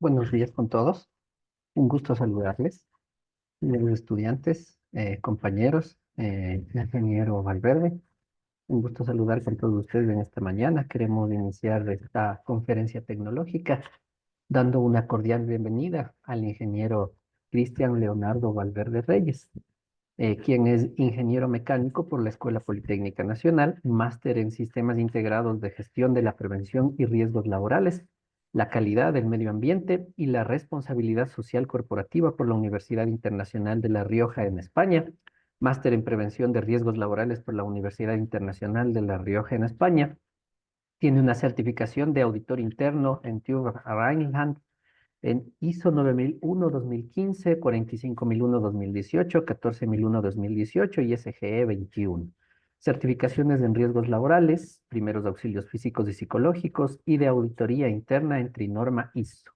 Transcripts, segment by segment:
Buenos días con todos. Un gusto saludarles, los estudiantes, compañeros, ingeniero Valverde. Un gusto saludar con todos ustedes en esta mañana. Queremos iniciar esta conferencia tecnológica dando una cordial bienvenida al ingeniero Cristian Leonardo Valverde Reyes, quien es ingeniero mecánico por la Escuela Politécnica Nacional, máster en Sistemas Integrados de Gestión de la Prevención y Riesgos Laborales, la calidad del medio ambiente y la responsabilidad social corporativa por la Universidad Internacional de La Rioja en España, máster en Prevención de Riesgos Laborales por la Universidad Internacional de La Rioja en España. Tiene una certificación de auditor interno en TÜV Rheinland en ISO 9001-2015, 45001-2018, 14001-2018 y SGE 21. Certificaciones en riesgos laborales, primeros auxilios físicos y psicológicos y de auditoría interna en Trinorma ISO.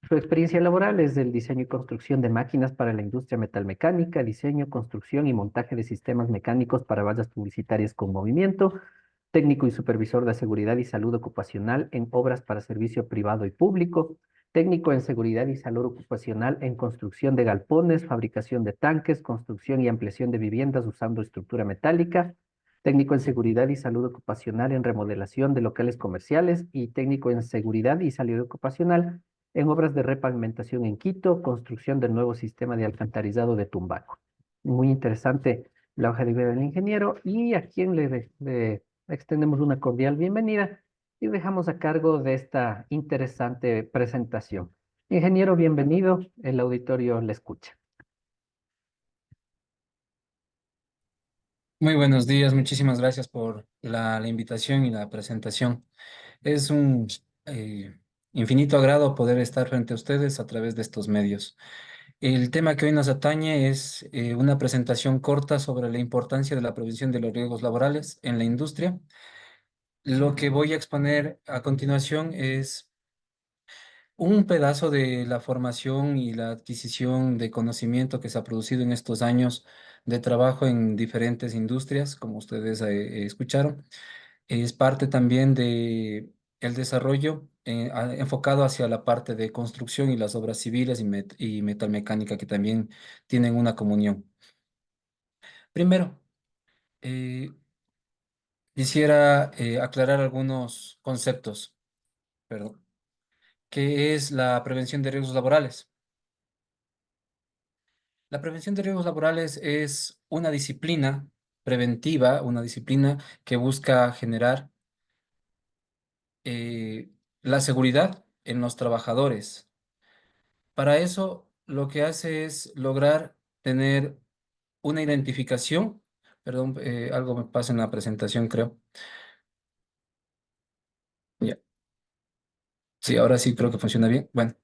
Su experiencia laboral es del diseño y construcción de máquinas para la industria metalmecánica, diseño, construcción y montaje de sistemas mecánicos para vallas publicitarias con movimiento, técnico y supervisor de seguridad y salud ocupacional en obras para servicio privado y público, técnico en seguridad y salud ocupacional en construcción de galpones, fabricación de tanques, construcción y ampliación de viviendas usando estructura metálica, técnico en seguridad y salud ocupacional en remodelación de locales comerciales y técnico en seguridad y salud ocupacional en obras de repavimentación en Quito, construcción del nuevo sistema de alcantarizado de Tumbaco. Muy interesante la hoja de vida del ingeniero y a quien le extendemos una cordial bienvenida y dejamos a cargo de esta interesante presentación. Ingeniero, bienvenido. El auditorio le escucha. Muy buenos días, muchísimas gracias por la invitación y la presentación. Es un infinito agrado poder estar frente a ustedes a través de estos medios. El tema que hoy nos atañe es una presentación corta sobre la importancia de la prevención de los riesgos laborales en la industria. Lo que voy a exponer a continuación es un pedazo de la formación y la adquisición de conocimiento que se ha producido en estos años de trabajo en diferentes industrias, como ustedes escucharon. Es parte también de el desarrollo enfocado hacia la parte de construcción y las obras civiles y metalmecánica que también tienen una comunión. Primero, eh, quisiera aclarar algunos conceptos, perdón. ¿Qué es la prevención de riesgos laborales? La prevención de riesgos laborales es una disciplina preventiva, una disciplina que busca generar eh, la seguridad en los trabajadores. Para eso, lo que hace es lograr tener una identificación. Perdón, algo me pasa en la presentación, creo. Ya. Sí, ahora sí creo que funciona bien. Bueno,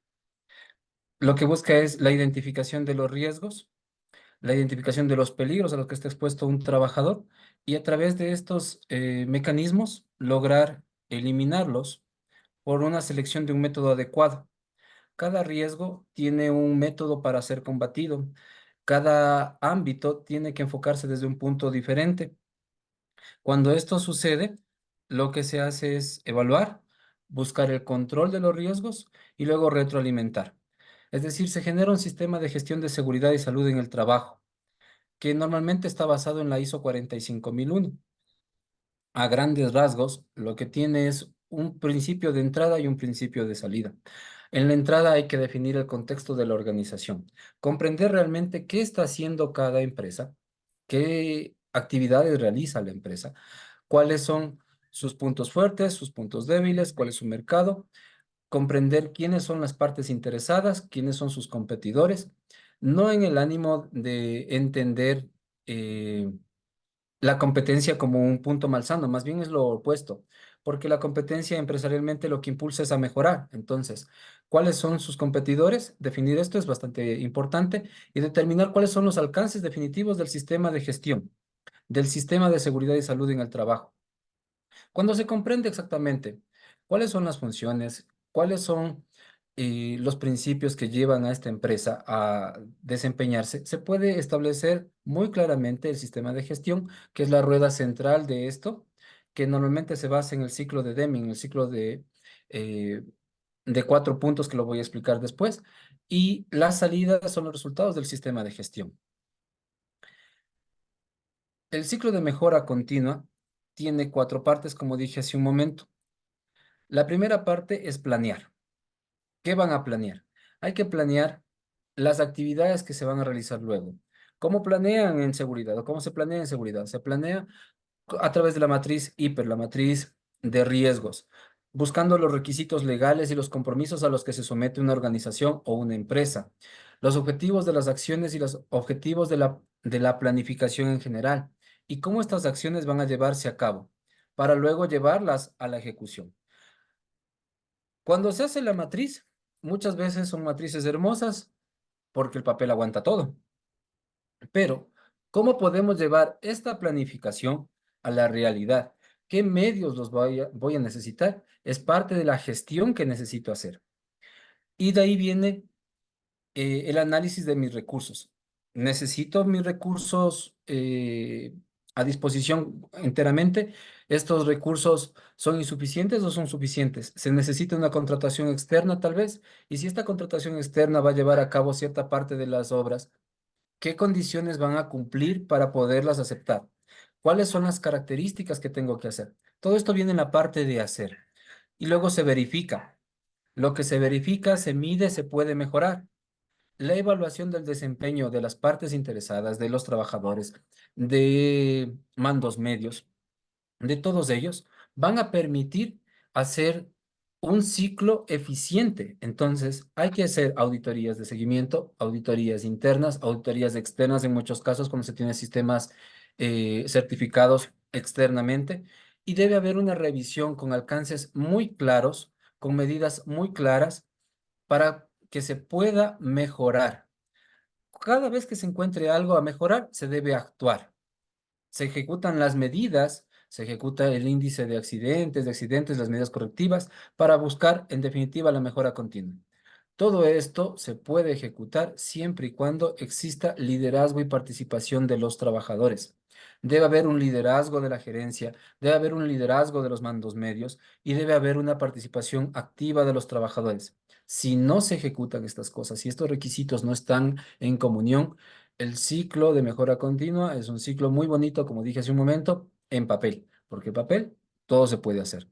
lo que busca es la identificación de los riesgos, la identificación de los peligros a los que está expuesto un trabajador y a través de estos mecanismos lograr eliminarlos por una selección de un método adecuado. Cada riesgo tiene un método para ser combatido. Cada ámbito tiene que enfocarse desde un punto diferente. Cuando esto sucede, lo que se hace es evaluar, buscar el control de los riesgos y luego retroalimentar. Es decir, se genera un sistema de gestión de seguridad y salud en el trabajo que normalmente está basado en la ISO 45001. A grandes rasgos, lo que tiene es un principio de entrada y un principio de salida. En la entrada hay que definir el contexto de la organización, comprender realmente qué está haciendo cada empresa, qué actividades realiza la empresa, cuáles son sus puntos fuertes, sus puntos débiles, cuál es su mercado, comprender quiénes son las partes interesadas, quiénes son sus competidores, no en el ánimo de entender la competencia como un punto malsano, más bien es lo opuesto, porque la competencia empresarialmente lo que impulsa es a mejorar. Entonces, ¿cuáles son sus competidores? Definir esto es bastante importante y determinar cuáles son los alcances definitivos del sistema de gestión, del sistema de seguridad y salud en el trabajo. Cuando se comprende exactamente cuáles son las funciones, cuáles son los principios que llevan a esta empresa a desempeñarse, se puede establecer muy claramente el sistema de gestión, que es la rueda central de esto, que normalmente se basa en el ciclo de Deming, el ciclo de de 4 puntos que lo voy a explicar después. Y las salidas son los resultados del sistema de gestión. El ciclo de mejora continua tiene 4 partes, como dije hace un momento. La primera parte es planear. ¿Qué van a planear? Hay que planear las actividades que se van a realizar luego. ¿Cómo planean en seguridad o cómo se planea en seguridad? Se planea a través de la matriz hiper, la matriz de riesgos, buscando los requisitos legales y los compromisos a los que se somete una organización o una empresa, los objetivos de las acciones y los objetivos de la planificación en general, y cómo estas acciones van a llevarse a cabo, para luego llevarlas a la ejecución. Cuando se hace la matriz, muchas veces son matrices hermosas porque el papel aguanta todo. Pero, ¿cómo podemos llevar esta planificación a la realidad? ¿Qué medios los voy a necesitar? Es parte de la gestión que necesito hacer. Y de ahí viene el análisis de mis recursos. ¿Necesito mis recursos a disposición enteramente? ¿Estos recursos son insuficientes o son suficientes? ¿Se necesita una contratación externa tal vez? Y si esta contratación externa va a llevar a cabo cierta parte de las obras, ¿qué condiciones van a cumplir para poderlas aceptar? ¿Cuáles son las características que tengo que hacer? Todo esto viene en la parte de hacer. Y luego se verifica. Lo que se verifica, se mide, se puede mejorar. La evaluación del desempeño de las partes interesadas, de los trabajadores, de mandos medios, de todos ellos, van a permitir hacer un ciclo eficiente. Entonces, hay que hacer auditorías de seguimiento, auditorías internas, auditorías externas en muchos casos cuando se tienen sistemas certificados externamente, y debe haber una revisión con alcances muy claros, con medidas muy claras para que se pueda mejorar. Cada vez que se encuentre algo a mejorar, se debe actuar. Se ejecutan las medidas, se ejecuta el índice de accidentes, las medidas correctivas para buscar, en definitiva, la mejora continua. Todo esto se puede ejecutar siempre y cuando exista liderazgo y participación de los trabajadores. Debe haber un liderazgo de la gerencia, debe haber un liderazgo de los mandos medios y debe haber una participación activa de los trabajadores. Si no se ejecutan estas cosas, si estos requisitos no están en comunión, el ciclo de mejora continua es un ciclo muy bonito, como dije hace un momento, en papel, porque en papel todo se puede hacer.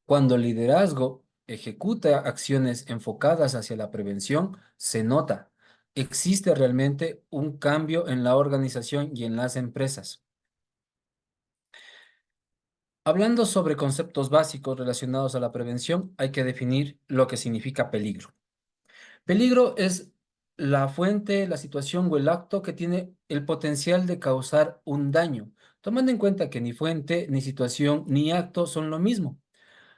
Cuando el liderazgo ejecuta acciones enfocadas hacia la prevención, se nota. Existe realmente un cambio en la organización y en las empresas. Hablando sobre conceptos básicos relacionados a la prevención, hay que definir lo que significa peligro. Peligro es la fuente, la situación o el acto que tiene el potencial de causar un daño, tomando en cuenta que ni fuente, ni situación, ni acto son lo mismo.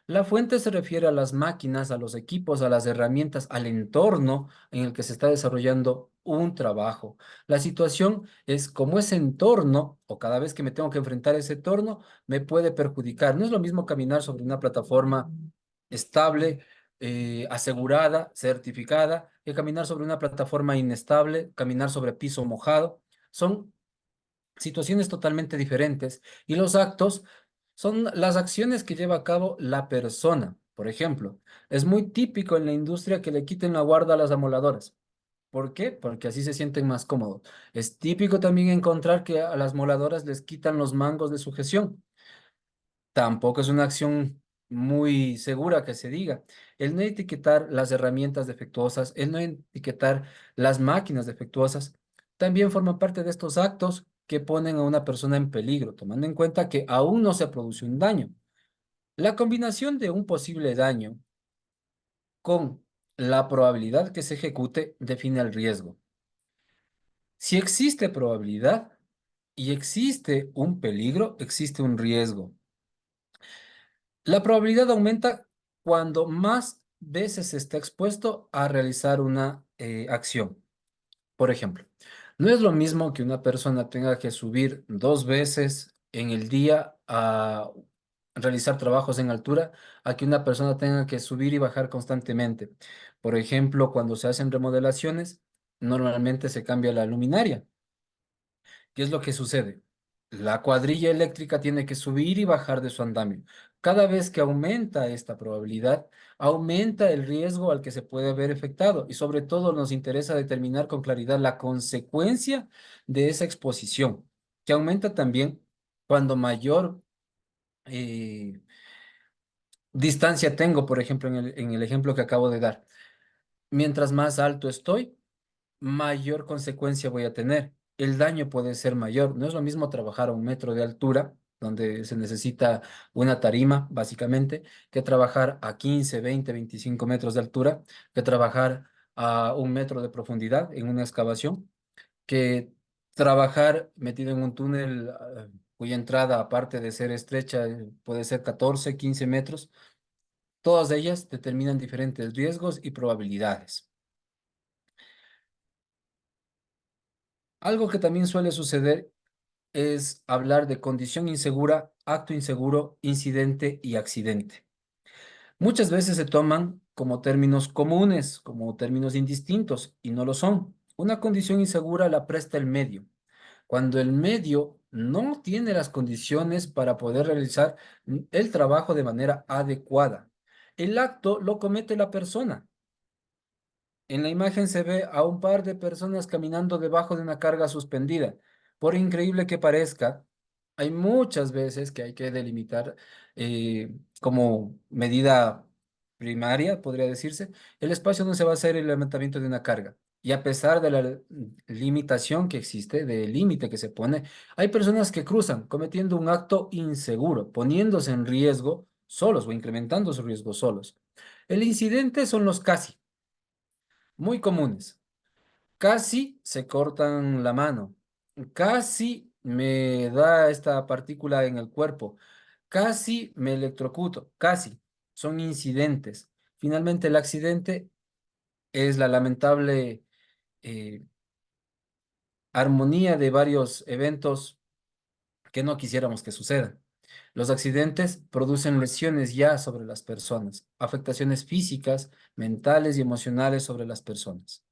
La fuente se refiere a las máquinas, a los equipos, a las herramientas, al entorno en el que se está desarrollando un trabajo. La situación es cómo ese entorno, o cada vez que me tengo que enfrentar a ese entorno, me puede perjudicar. No es lo mismo caminar sobre una plataforma estable, asegurada, certificada, que caminar sobre una plataforma inestable, caminar sobre piso mojado. Son situaciones totalmente diferentes y los actos son las acciones que lleva a cabo la persona. Por ejemplo, es muy típico en la industria que le quiten la guarda a las amoladoras. ¿Por qué? Porque así se sienten más cómodos. Es típico también encontrar que a las moladoras les quitan los mangos de sujeción. Tampoco es una acción muy segura que se diga. El no etiquetar las herramientas defectuosas, el no etiquetar las máquinas defectuosas, también forma parte de estos actos que ponen a una persona en peligro, tomando en cuenta que aún no se produce un daño. La combinación de un posible daño con la probabilidad que se ejecute define el riesgo. Si existe probabilidad y existe un peligro, existe un riesgo. La probabilidad aumenta cuando más veces se está expuesto a realizar una acción. Por ejemplo, no es lo mismo que una persona tenga que subir 2 veces en el día a realizar trabajos en altura, a que una persona tenga que subir y bajar constantemente. Por ejemplo, cuando se hacen remodelaciones, normalmente se cambia la luminaria. ¿Qué es lo que sucede? La cuadrilla eléctrica tiene que subir y bajar de su andamio. Cada vez que aumenta esta probabilidad, aumenta el riesgo al que se puede ver afectado y sobre todo nos interesa determinar con claridad la consecuencia de esa exposición, que aumenta también cuando mayor eh, distancia tengo, por ejemplo, en el ejemplo que acabo de dar. Mientras más alto estoy, mayor consecuencia voy a tener. El daño puede ser mayor. No es lo mismo trabajar a 1 metro de altura, donde se necesita una tarima, básicamente, que trabajar a 15, 20, 25 metros de altura, que trabajar a 1 metro de profundidad en una excavación, que trabajar metido en un túnel cuya entrada, aparte de ser estrecha, puede ser 14, 15 metros. Todas ellas determinan diferentes riesgos y probabilidades. Algo que también suele suceder es hablar de condición insegura, acto inseguro, incidente y accidente. Muchas veces se toman como términos comunes, como términos indistintos, y no lo son. Una condición insegura la presta el medio. Cuando el medio no tiene las condiciones para poder realizar el trabajo de manera adecuada. El acto lo comete la persona. En la imagen se ve a un par de personas caminando debajo de una carga suspendida. Por increíble que parezca, hay muchas veces que hay que delimitar como medida primaria, podría decirse, el espacio donde se va a hacer el levantamiento de una carga. Y a pesar de la limitación que existe, del límite que se pone, hay personas que cruzan cometiendo un acto inseguro, poniéndose en riesgo solos o incrementando su riesgo solos. El incidente son los casi muy comunes. Casi se cortan la mano. Casi me da esta partícula en el cuerpo. Casi me electrocuto. Casi. Son incidentes. Finalmente, el accidente es la lamentable eh, armonía de varios eventos que no quisiéramos que sucedan. Los accidentes producen lesiones ya sobre las personas, afectaciones físicas, mentales y emocionales sobre las personas.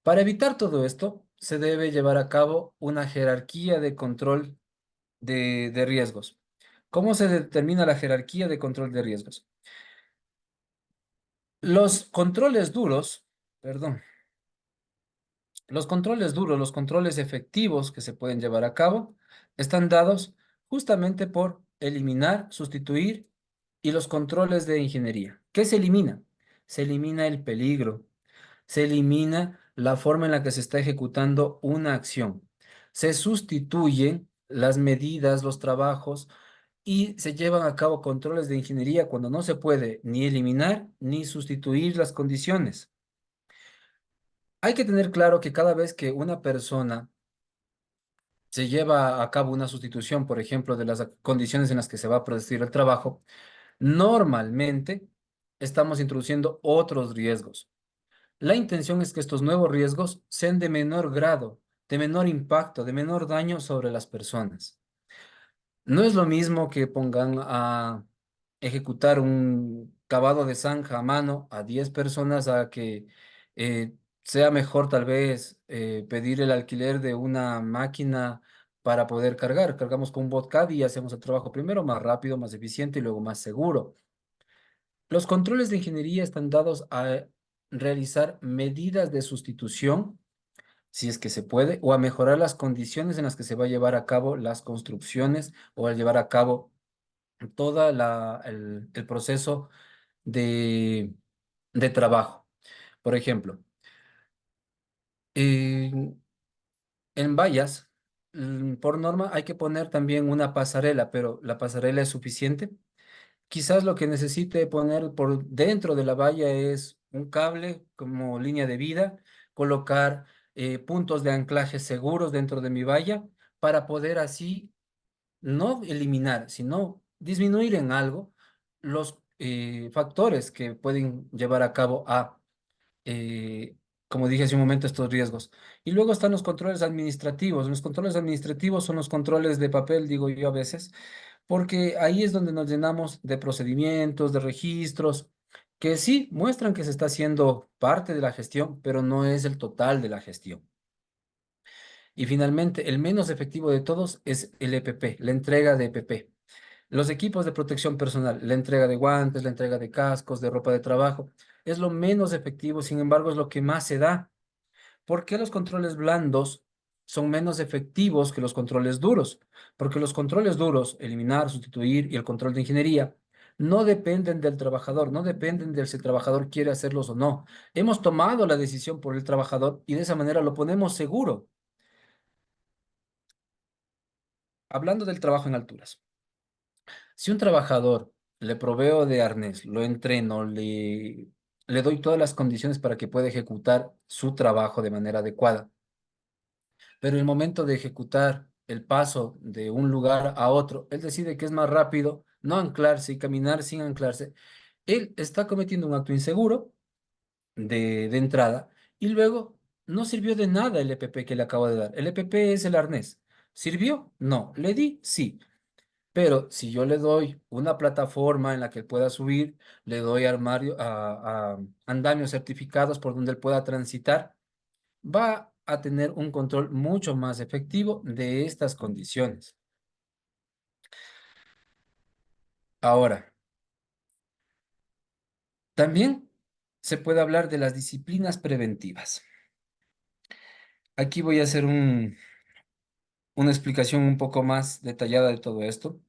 Para evitar todo esto, se debe llevar a cabo una jerarquía de control de riesgos. ¿Cómo se determina la jerarquía de control de riesgos? Los controles duros, perdón, los controles duros, los controles efectivos que se pueden llevar a cabo, están dados justamente por eliminar, sustituir y los controles de ingeniería. ¿Qué se elimina? Se elimina el peligro. Se elimina la forma en la que se está ejecutando una acción. Se sustituyen las medidas, los trabajos y se llevan a cabo controles de ingeniería cuando no se puede ni eliminar ni sustituir las condiciones. Hay que tener claro que cada vez que una persona se lleva a cabo una sustitución, por ejemplo, de las condiciones en las que se va a producir el trabajo, normalmente estamos introduciendo otros riesgos. La intención es que estos nuevos riesgos sean de menor grado, de menor impacto, de menor daño sobre las personas. No es lo mismo que pongan a ejecutar un cavado de zanja a mano a 10 personas a que sea mejor tal vez pedir el alquiler de una máquina para poder cargar. Cargamos con un botcad y hacemos el trabajo primero más rápido, más eficiente y luego más seguro. Los controles de ingeniería están dados a realizar medidas de sustitución, si es que se puede, o a mejorar las condiciones en las que se va a llevar a cabo las construcciones o a llevar a cabo todo el proceso de, de trabajo. Por ejemplo, en, en vallas, por norma hay que poner también una pasarela, pero ¿la pasarela es suficiente? Quizás lo que necesite poner por dentro de la valla es un cable como línea de vida, colocar puntos de anclaje seguros dentro de mi valla para poder así no eliminar, sino disminuir en algo los factores que pueden llevar a cabo a, eh, como dije hace un momento, estos riesgos. Y luego están los controles administrativos. Los controles administrativos son los controles de papel, digo yo a veces, porque ahí es donde nos llenamos de procedimientos, de registros, que sí muestran que se está haciendo parte de la gestión, pero no es el total de la gestión. Y finalmente, el menos efectivo de todos es el EPP, la entrega de EPP. Los equipos de protección personal, la entrega de guantes, la entrega de cascos, de ropa de trabajo, es lo menos efectivo, sin embargo, es lo que más se da. ¿Por qué los controles blandos son menos efectivos que los controles duros? Porque los controles duros, eliminar, sustituir y el control de ingeniería, no dependen del trabajador, no dependen de si el trabajador quiere hacerlos o no. Hemos tomado la decisión por el trabajador y de esa manera lo ponemos seguro. Hablando del trabajo en alturas, si un trabajador le proveo de arnés, lo entreno, le doy todas las condiciones para que pueda ejecutar su trabajo de manera adecuada, pero el momento de ejecutar el paso de un lugar a otro, él decide que es más rápido no anclarse y caminar sin anclarse. Él está cometiendo un acto inseguro de entrada y luego no sirvió de nada el EPP que le acabo de dar. El EPP es el arnés. ¿Sirvió? No. ¿Le di? Sí. Pero si yo le doy una plataforma en la que él pueda subir, le doy armario, a andamios certificados por donde él pueda transitar, va a tener un control mucho más efectivo de estas condiciones. Ahora, también se puede hablar de las disciplinas preventivas. Aquí voy a hacer una explicación un poco más detallada de todo esto.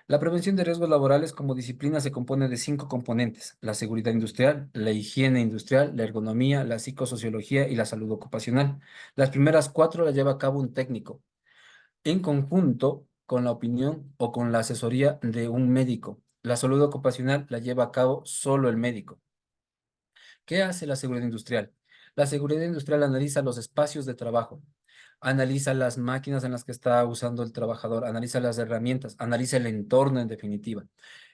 La prevención de riesgos laborales como disciplina se compone de 5 componentes: la seguridad industrial, la higiene industrial, la ergonomía, la psicosociología y la salud ocupacional. Las primeras 4 las lleva a cabo un técnico, en conjunto con la opinión o con la asesoría de un médico. La salud ocupacional la lleva a cabo solo el médico. ¿Qué hace la seguridad industrial? La seguridad industrial analiza los espacios de trabajo, analiza las máquinas en las que está usando el trabajador, analiza las herramientas, analiza el entorno en definitiva.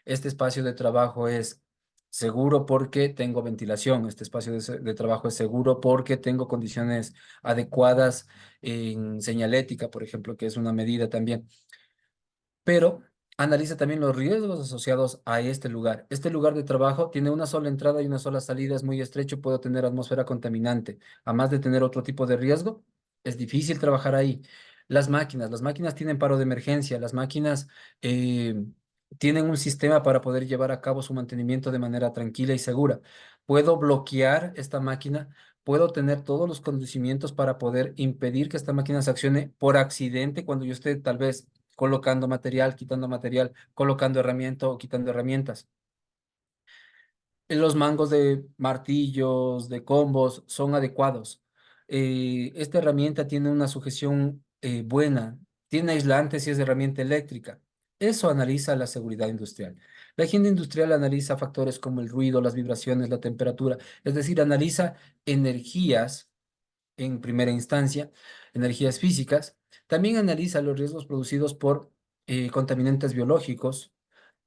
Este espacio de trabajo es seguro porque tengo ventilación, este espacio de trabajo es seguro porque tengo condiciones adecuadas en señalética, por ejemplo, que es una medida también, pero analiza también los riesgos asociados a este lugar. Este lugar de trabajo tiene una sola entrada y una sola salida, es muy estrecho, puedo tener atmósfera contaminante. Además de tener otro tipo de riesgo, es difícil trabajar ahí. Las máquinas tienen paro de emergencia, las máquinas eh, tienen un sistema para poder llevar a cabo su mantenimiento de manera tranquila y segura. Puedo bloquear esta máquina, puedo tener todos los conocimientos para poder impedir que esta máquina se accione por accidente cuando yo esté tal vez colocando material, colocando herramienta o quitando herramientas. Los mangos de martillos, de combos, son adecuados. Esta herramienta tiene una sujeción buena, tiene aislantes y es herramienta eléctrica. Eso analiza la seguridad industrial. La higiene industrial analiza factores como el ruido, las vibraciones, la temperatura, es decir, analiza energías en primera instancia, energías físicas. También analiza los riesgos producidos por contaminantes biológicos,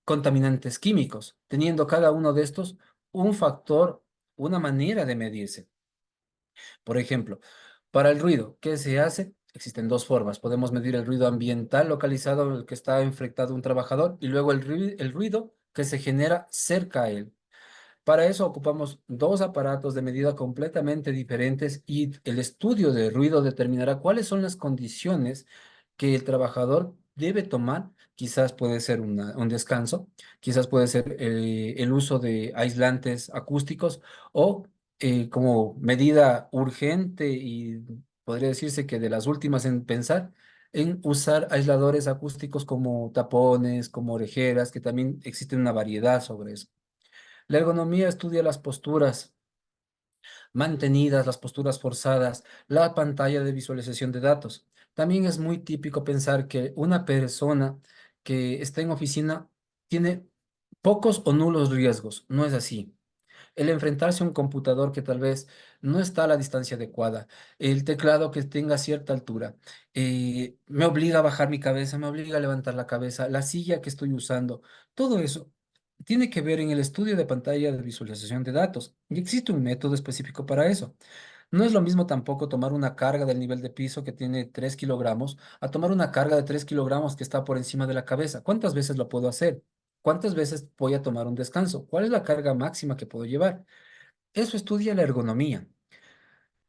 contaminantes químicos, teniendo cada uno de estos un factor, una manera de medirse. Por ejemplo, para el ruido, ¿qué se hace? Existen 2 formas. Podemos medir el ruido ambiental localizado en el que está infectado un trabajador y luego el ruido que se genera cerca a él. Para eso ocupamos 2 aparatos de medida completamente diferentes y el estudio de ruido determinará cuáles son las condiciones que el trabajador debe tomar. Quizás puede ser un descanso, quizás puede ser el uso de aislantes acústicos o como medida urgente y podría decirse que de las últimas en pensar en usar aisladores acústicos como tapones, como orejeras, que también existe una variedad sobre eso. La ergonomía estudia las posturas mantenidas, las posturas forzadas, la pantalla de visualización de datos. También es muy típico pensar que una persona que está en oficina tiene pocos o nulos riesgos. No es así. El enfrentarse a un computador que tal vez no está a la distancia adecuada, el teclado que tenga cierta altura, me obliga a bajar mi cabeza, me obliga a levantar la cabeza, la silla que estoy usando, todo eso tiene que ver en el estudio de pantalla de visualización de datos. Y existe un método específico para eso. No es lo mismo tampoco tomar una carga del nivel de piso que tiene 3 kilogramos a tomar una carga de 3 kilogramos que está por encima de la cabeza. ¿Cuántas veces lo puedo hacer? ¿Cuántas veces voy a tomar un descanso? ¿Cuál es la carga máxima que puedo llevar? Eso estudia la ergonomía.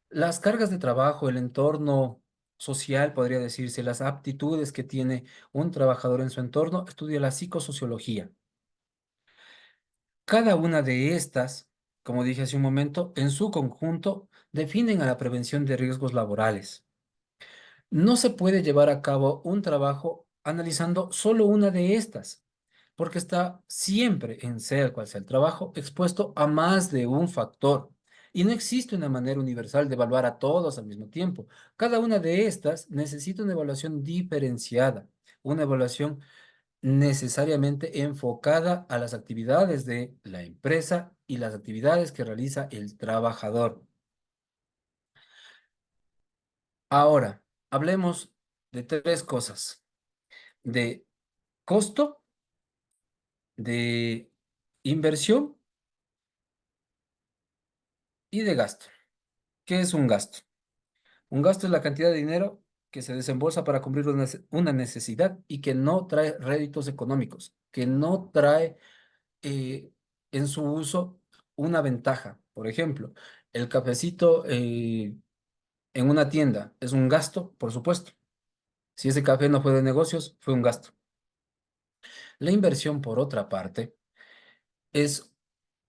Las cargas de trabajo, el entorno social, podría decirse, las aptitudes que tiene un trabajador en su entorno, estudia la psicosociología. Cada una de estas, como dije hace un momento, en su conjunto definen a la prevención de riesgos laborales. No se puede llevar a cabo un trabajo analizando solo una de estas, porque está siempre, en sea cual sea el trabajo, expuesto a más de un factor. Y no existe una manera universal de evaluar a todos al mismo tiempo. Cada una de estas necesita una evaluación diferenciada, una evaluación necesariamente enfocada a las actividades de la empresa y las actividades que realiza el trabajador. Ahora, hablemos de tres cosas: de costo, de inversión y de gasto. ¿Qué es un gasto? Un gasto es la cantidad de dinero que se desembolsa para cumplir una necesidad y que no trae réditos económicos, que no trae en su uso una ventaja. Por ejemplo, el cafecito en una tienda es un gasto, por supuesto. Si ese café no fue de negocios, fue un gasto. La inversión, por otra parte, es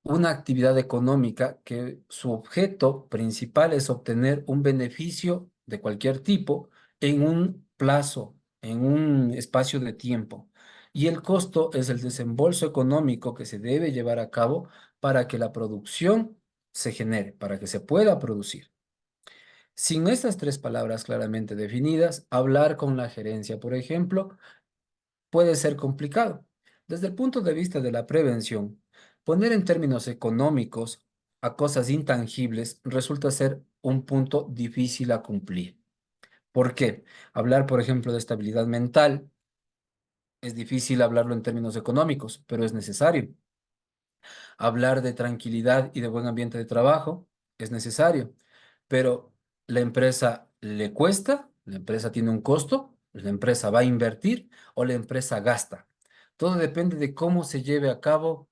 una actividad económica que su objeto principal es obtener un beneficio de cualquier tipo en un plazo, en un espacio de tiempo. Y el costo es el desembolso económico que se debe llevar a cabo para que la producción se genere, para que se pueda producir. Sin estas tres palabras claramente definidas, hablar con la gerencia, por ejemplo, puede ser complicado. Desde el punto de vista de la prevención, poner en términos económicos a cosas intangibles resulta ser un punto difícil a cumplir. ¿Por qué? Hablar, por ejemplo, de estabilidad mental es difícil hablarlo en términos económicos, pero es necesario. Hablar de tranquilidad y de buen ambiente de trabajo es necesario, pero la empresa le cuesta, la empresa tiene un costo, la empresa va a invertir o la empresa gasta. Todo depende de cómo se lleve a cabo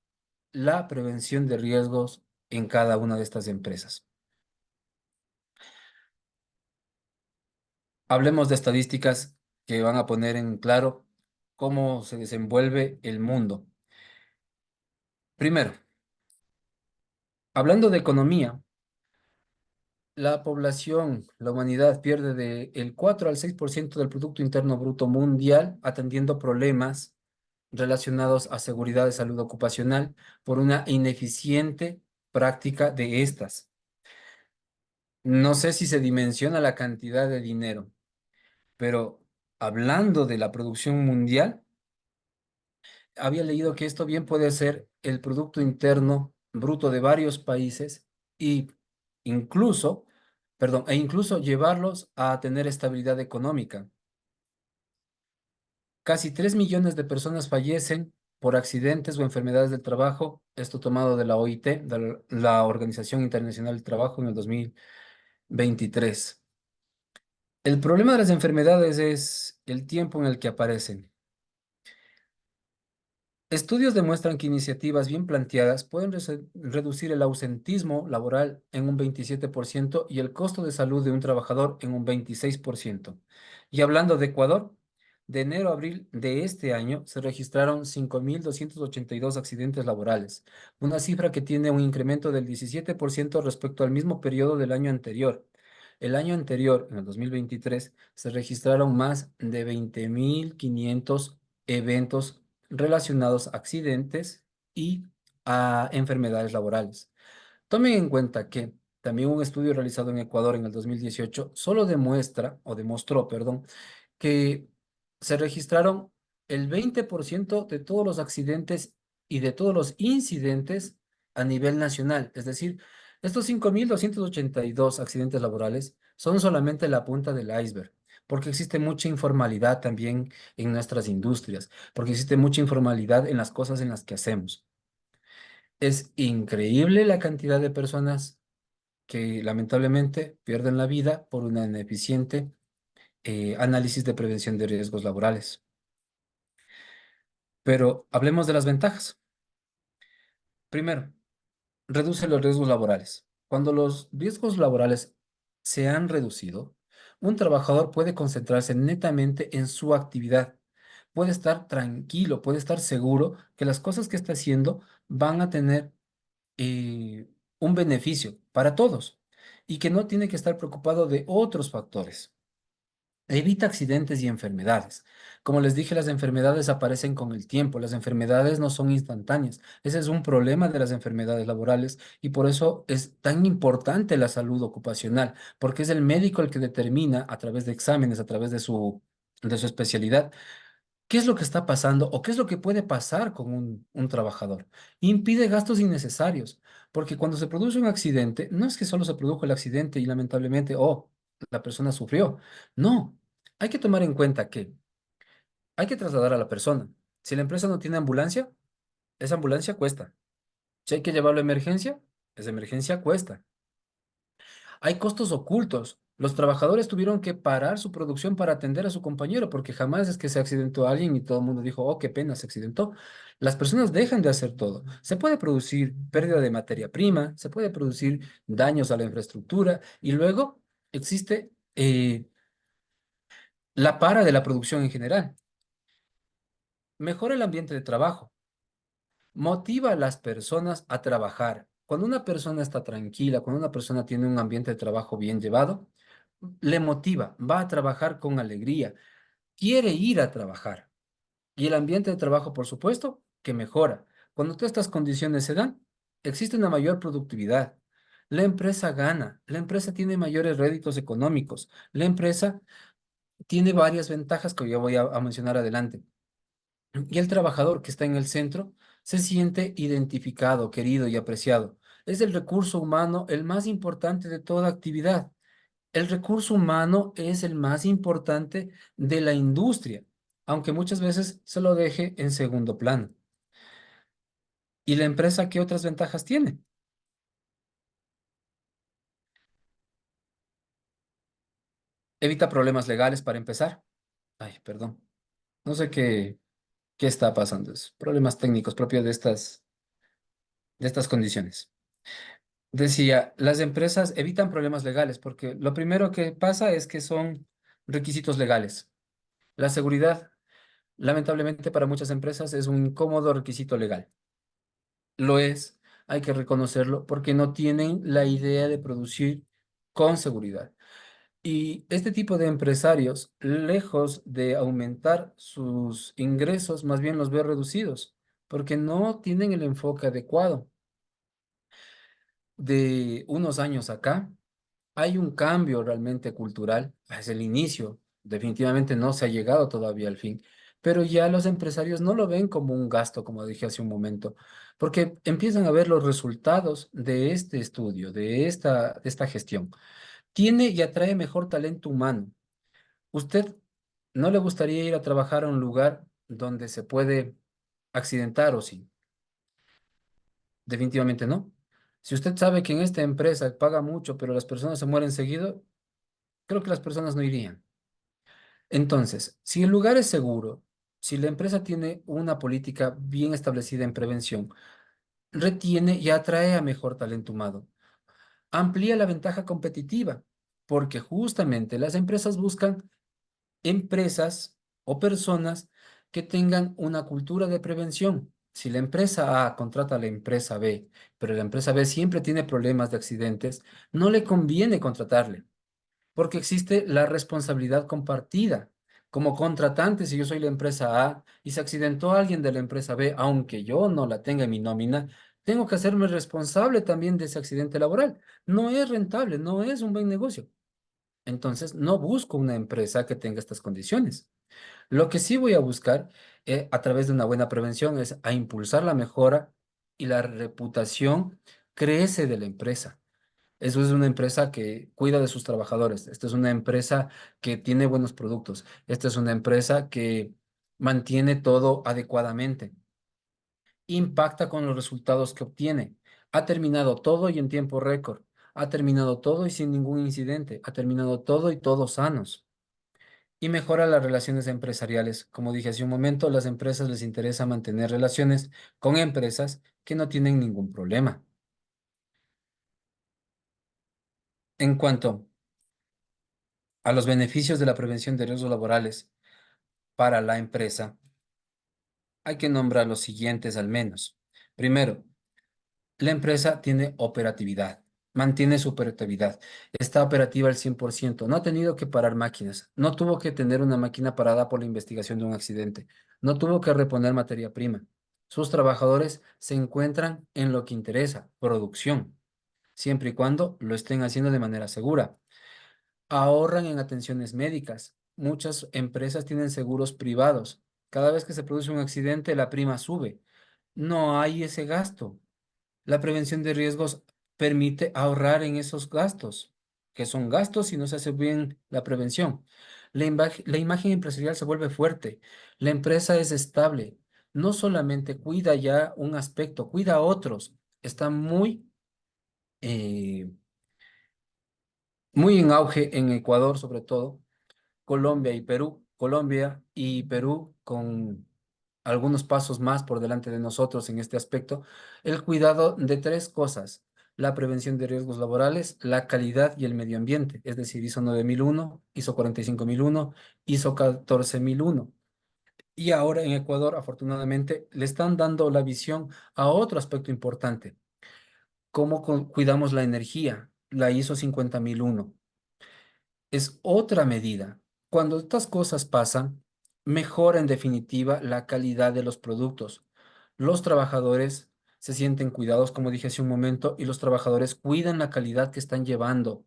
la prevención de riesgos en cada una de estas empresas. Hablemos de estadísticas que van a poner en claro cómo se desenvuelve el mundo. Primero, hablando de economía, la población, la humanidad pierde del 4 al 6% del Producto Interno Bruto mundial atendiendo problemas relacionados a seguridad de salud ocupacional por una ineficiente práctica de estas. No sé si se dimensiona la cantidad de dinero, pero hablando de la producción mundial, había leído que esto bien puede ser el Producto Interno Bruto de varios países y incluso, perdón, e incluso llevarlos a tener estabilidad económica. Casi 3 millones de personas fallecen por accidentes o enfermedades del trabajo, esto tomado de la OIT, de la Organización Internacional del Trabajo, en el 2023. El problema de las enfermedades es el tiempo en el que aparecen. Estudios demuestran que iniciativas bien planteadas pueden reducir el ausentismo laboral en un 27% y el costo de salud de un trabajador en un 26%. Y hablando de Ecuador, de enero a abril de este año se registraron 5.282 accidentes laborales, una cifra que tiene un incremento del 17% respecto al mismo periodo del año anterior. El año anterior, en el 2023, se registraron más de 20.500 eventos relacionados a accidentes y a enfermedades laborales. Tomen en cuenta que también un estudio realizado en Ecuador en el 2018 solo demuestra, o demostró, perdón, que se registraron el 20% de todos los accidentes y de todos los incidentes a nivel nacional. Es decir, estos 5.282 accidentes laborales son solamente la punta del iceberg, porque existe mucha informalidad también en nuestras industrias, porque existe mucha informalidad en las cosas en las que hacemos. Es increíble la cantidad de personas que lamentablemente pierden la vida por una ineficiente análisis de prevención de riesgos laborales. Pero hablemos de las ventajas. Primero, reduce los riesgos laborales. Cuando los riesgos laborales se han reducido, Un trabajador puede concentrarse netamente en su actividad, puede estar tranquilo, puede estar seguro que las cosas que está haciendo van a tener un beneficio para todos y que no tiene que estar preocupado de otros factores. Evita accidentes y enfermedades. Como les dije, las enfermedades aparecen con el tiempo, las enfermedades no son instantáneas. Ese es un problema de las enfermedades laborales y por eso es tan importante la salud ocupacional, porque es el médico el que determina a través de exámenes, a través de su especialidad, qué es lo que está pasando o qué es lo que puede pasar con un trabajador. Impide gastos innecesarios, porque cuando se produce un accidente, no es que solo se produjo el accidente y lamentablemente, oh, la persona sufrió. No, hay que tomar en cuenta que hay que trasladar a la persona. Si la empresa no tiene ambulancia, esa ambulancia cuesta. Si hay que llevarlo a emergencia, esa emergencia cuesta. Hay costos ocultos. Los trabajadores tuvieron que parar su producción para atender a su compañero, porque jamás es que se accidentó alguien y todo el mundo dijo, oh, qué pena, se accidentó. Las personas dejan de hacer todo. Se puede producir pérdida de materia prima, se puede producir daños a la infraestructura y luego existe la para de la producción en general. Mejora el ambiente de trabajo. Motiva a las personas a trabajar. Cuando una persona está tranquila, cuando una persona tiene un ambiente de trabajo bien llevado, le motiva, va a trabajar con alegría, quiere ir a trabajar. Y el ambiente de trabajo, por supuesto, que mejora. Cuando todas estas condiciones se dan, existe una mayor productividad. La empresa gana, la empresa tiene mayores réditos económicos, la empresa tiene varias ventajas que yo voy a mencionar adelante. Y el trabajador que está en el centro se siente identificado, querido y apreciado. Es el recurso humano el más importante de toda actividad. El recurso humano es el más importante de la industria, aunque muchas veces se lo deje en segundo plano. ¿Y la empresa qué otras ventajas tiene? Evita problemas legales para empezar. Ay, perdón. No sé qué está pasando. Es problemas técnicos propios de estas condiciones. Decía, las empresas evitan problemas legales porque lo primero que pasa es que son requisitos legales. La seguridad, lamentablemente para muchas empresas, es un incómodo requisito legal. Lo es, hay que reconocerlo, porque no tienen la idea de producir con seguridad. Y este tipo de empresarios, lejos de aumentar sus ingresos, más bien los ve reducidos, porque no tienen el enfoque adecuado. De unos años acá, hay un cambio realmente cultural, es el inicio, definitivamente no se ha llegado todavía al fin, pero ya los empresarios no lo ven como un gasto, como dije hace un momento, porque empiezan a ver los resultados de este estudio, de esta gestión. Tiene y atrae mejor talento humano. ¿Usted no le gustaría ir a trabajar a un lugar donde se puede accidentar o sí? Definitivamente no. Si usted sabe que en esta empresa paga mucho, pero las personas se mueren seguido, creo que las personas no irían. Entonces, si el lugar es seguro, si la empresa tiene una política bien establecida en prevención, retiene y atrae a mejor talento humano. Amplía la ventaja competitiva, porque justamente las empresas buscan empresas o personas que tengan una cultura de prevención. Si la empresa A contrata a la empresa B, pero la empresa B siempre tiene problemas de accidentes, no le conviene contratarle porque existe la responsabilidad compartida. Como contratante, si yo soy la empresa A y se accidentó alguien de la empresa B, aunque yo no la tenga en mi nómina, tengo que hacerme responsable también de ese accidente laboral. No es rentable, no es un buen negocio. Entonces, no busco una empresa que tenga estas condiciones. Lo que sí voy a buscar a través de una buena prevención es a impulsar la mejora y la reputación crece de la empresa. Eso es una empresa que cuida de sus trabajadores. Esta es una empresa que tiene buenos productos. Esta es una empresa que mantiene todo adecuadamente. Impacta con los resultados que obtiene. Ha terminado todo y en tiempo récord. Ha terminado todo y sin ningún incidente. Ha terminado todo y todos sanos. Y mejora las relaciones empresariales. Como dije hace un momento, a las empresas les interesa mantener relaciones con empresas que no tienen ningún problema. En cuanto a los beneficios de la prevención de riesgos laborales para la empresa, hay que nombrar los siguientes al menos. Primero, la empresa tiene operatividad, mantiene su operatividad, está operativa al 100%, no ha tenido que parar máquinas, no tuvo que tener una máquina parada por la investigación de un accidente, no tuvo que reponer materia prima. Sus trabajadores se encuentran en lo que interesa, producción, siempre y cuando lo estén haciendo de manera segura. Ahorran en atenciones médicas. Muchas empresas tienen seguros privados. Cada vez que se produce un accidente, la prima sube. No hay ese gasto. La prevención de riesgos permite ahorrar en esos gastos, que son gastos si no se hace bien la prevención. La imagen empresarial se vuelve fuerte. La empresa es estable. No solamente cuida ya un aspecto, cuida otros. Está eh, muy en auge en Ecuador, sobre todo Colombia y Perú. Colombia y Perú con algunos pasos más por delante de nosotros en este aspecto, el cuidado de tres cosas: la prevención de riesgos laborales, la calidad y el medio ambiente, es decir, ISO 9001, ISO 45001, ISO 14001. Y ahora en Ecuador, afortunadamente, le están dando la visión a otro aspecto importante: cómo cuidamos la energía, la ISO 50001 es otra medida. Cuando estas cosas pasan, mejora en definitiva la calidad de los productos. Los trabajadores se sienten cuidados, como dije hace un momento, y los trabajadores cuidan la calidad que están llevando.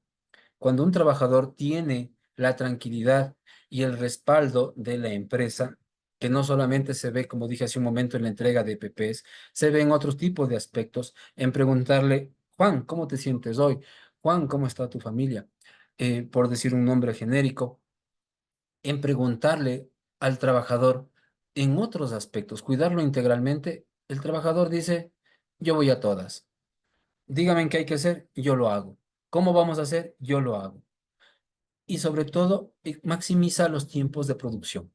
Cuando un trabajador tiene la tranquilidad y el respaldo de la empresa, que no solamente se ve, como dije hace un momento, en la entrega de PPs, se ve en otros tipos de aspectos, en preguntarle: Juan, ¿cómo te sientes hoy? Juan, ¿cómo está tu familia? Por decir un nombre genérico, en preguntarle al trabajador en otros aspectos, cuidarlo integralmente, el trabajador dice: yo voy a todas. Dígame qué hay que hacer, yo lo hago. ¿Cómo vamos a hacer? Yo lo hago. Y sobre todo, maximiza los tiempos de producción.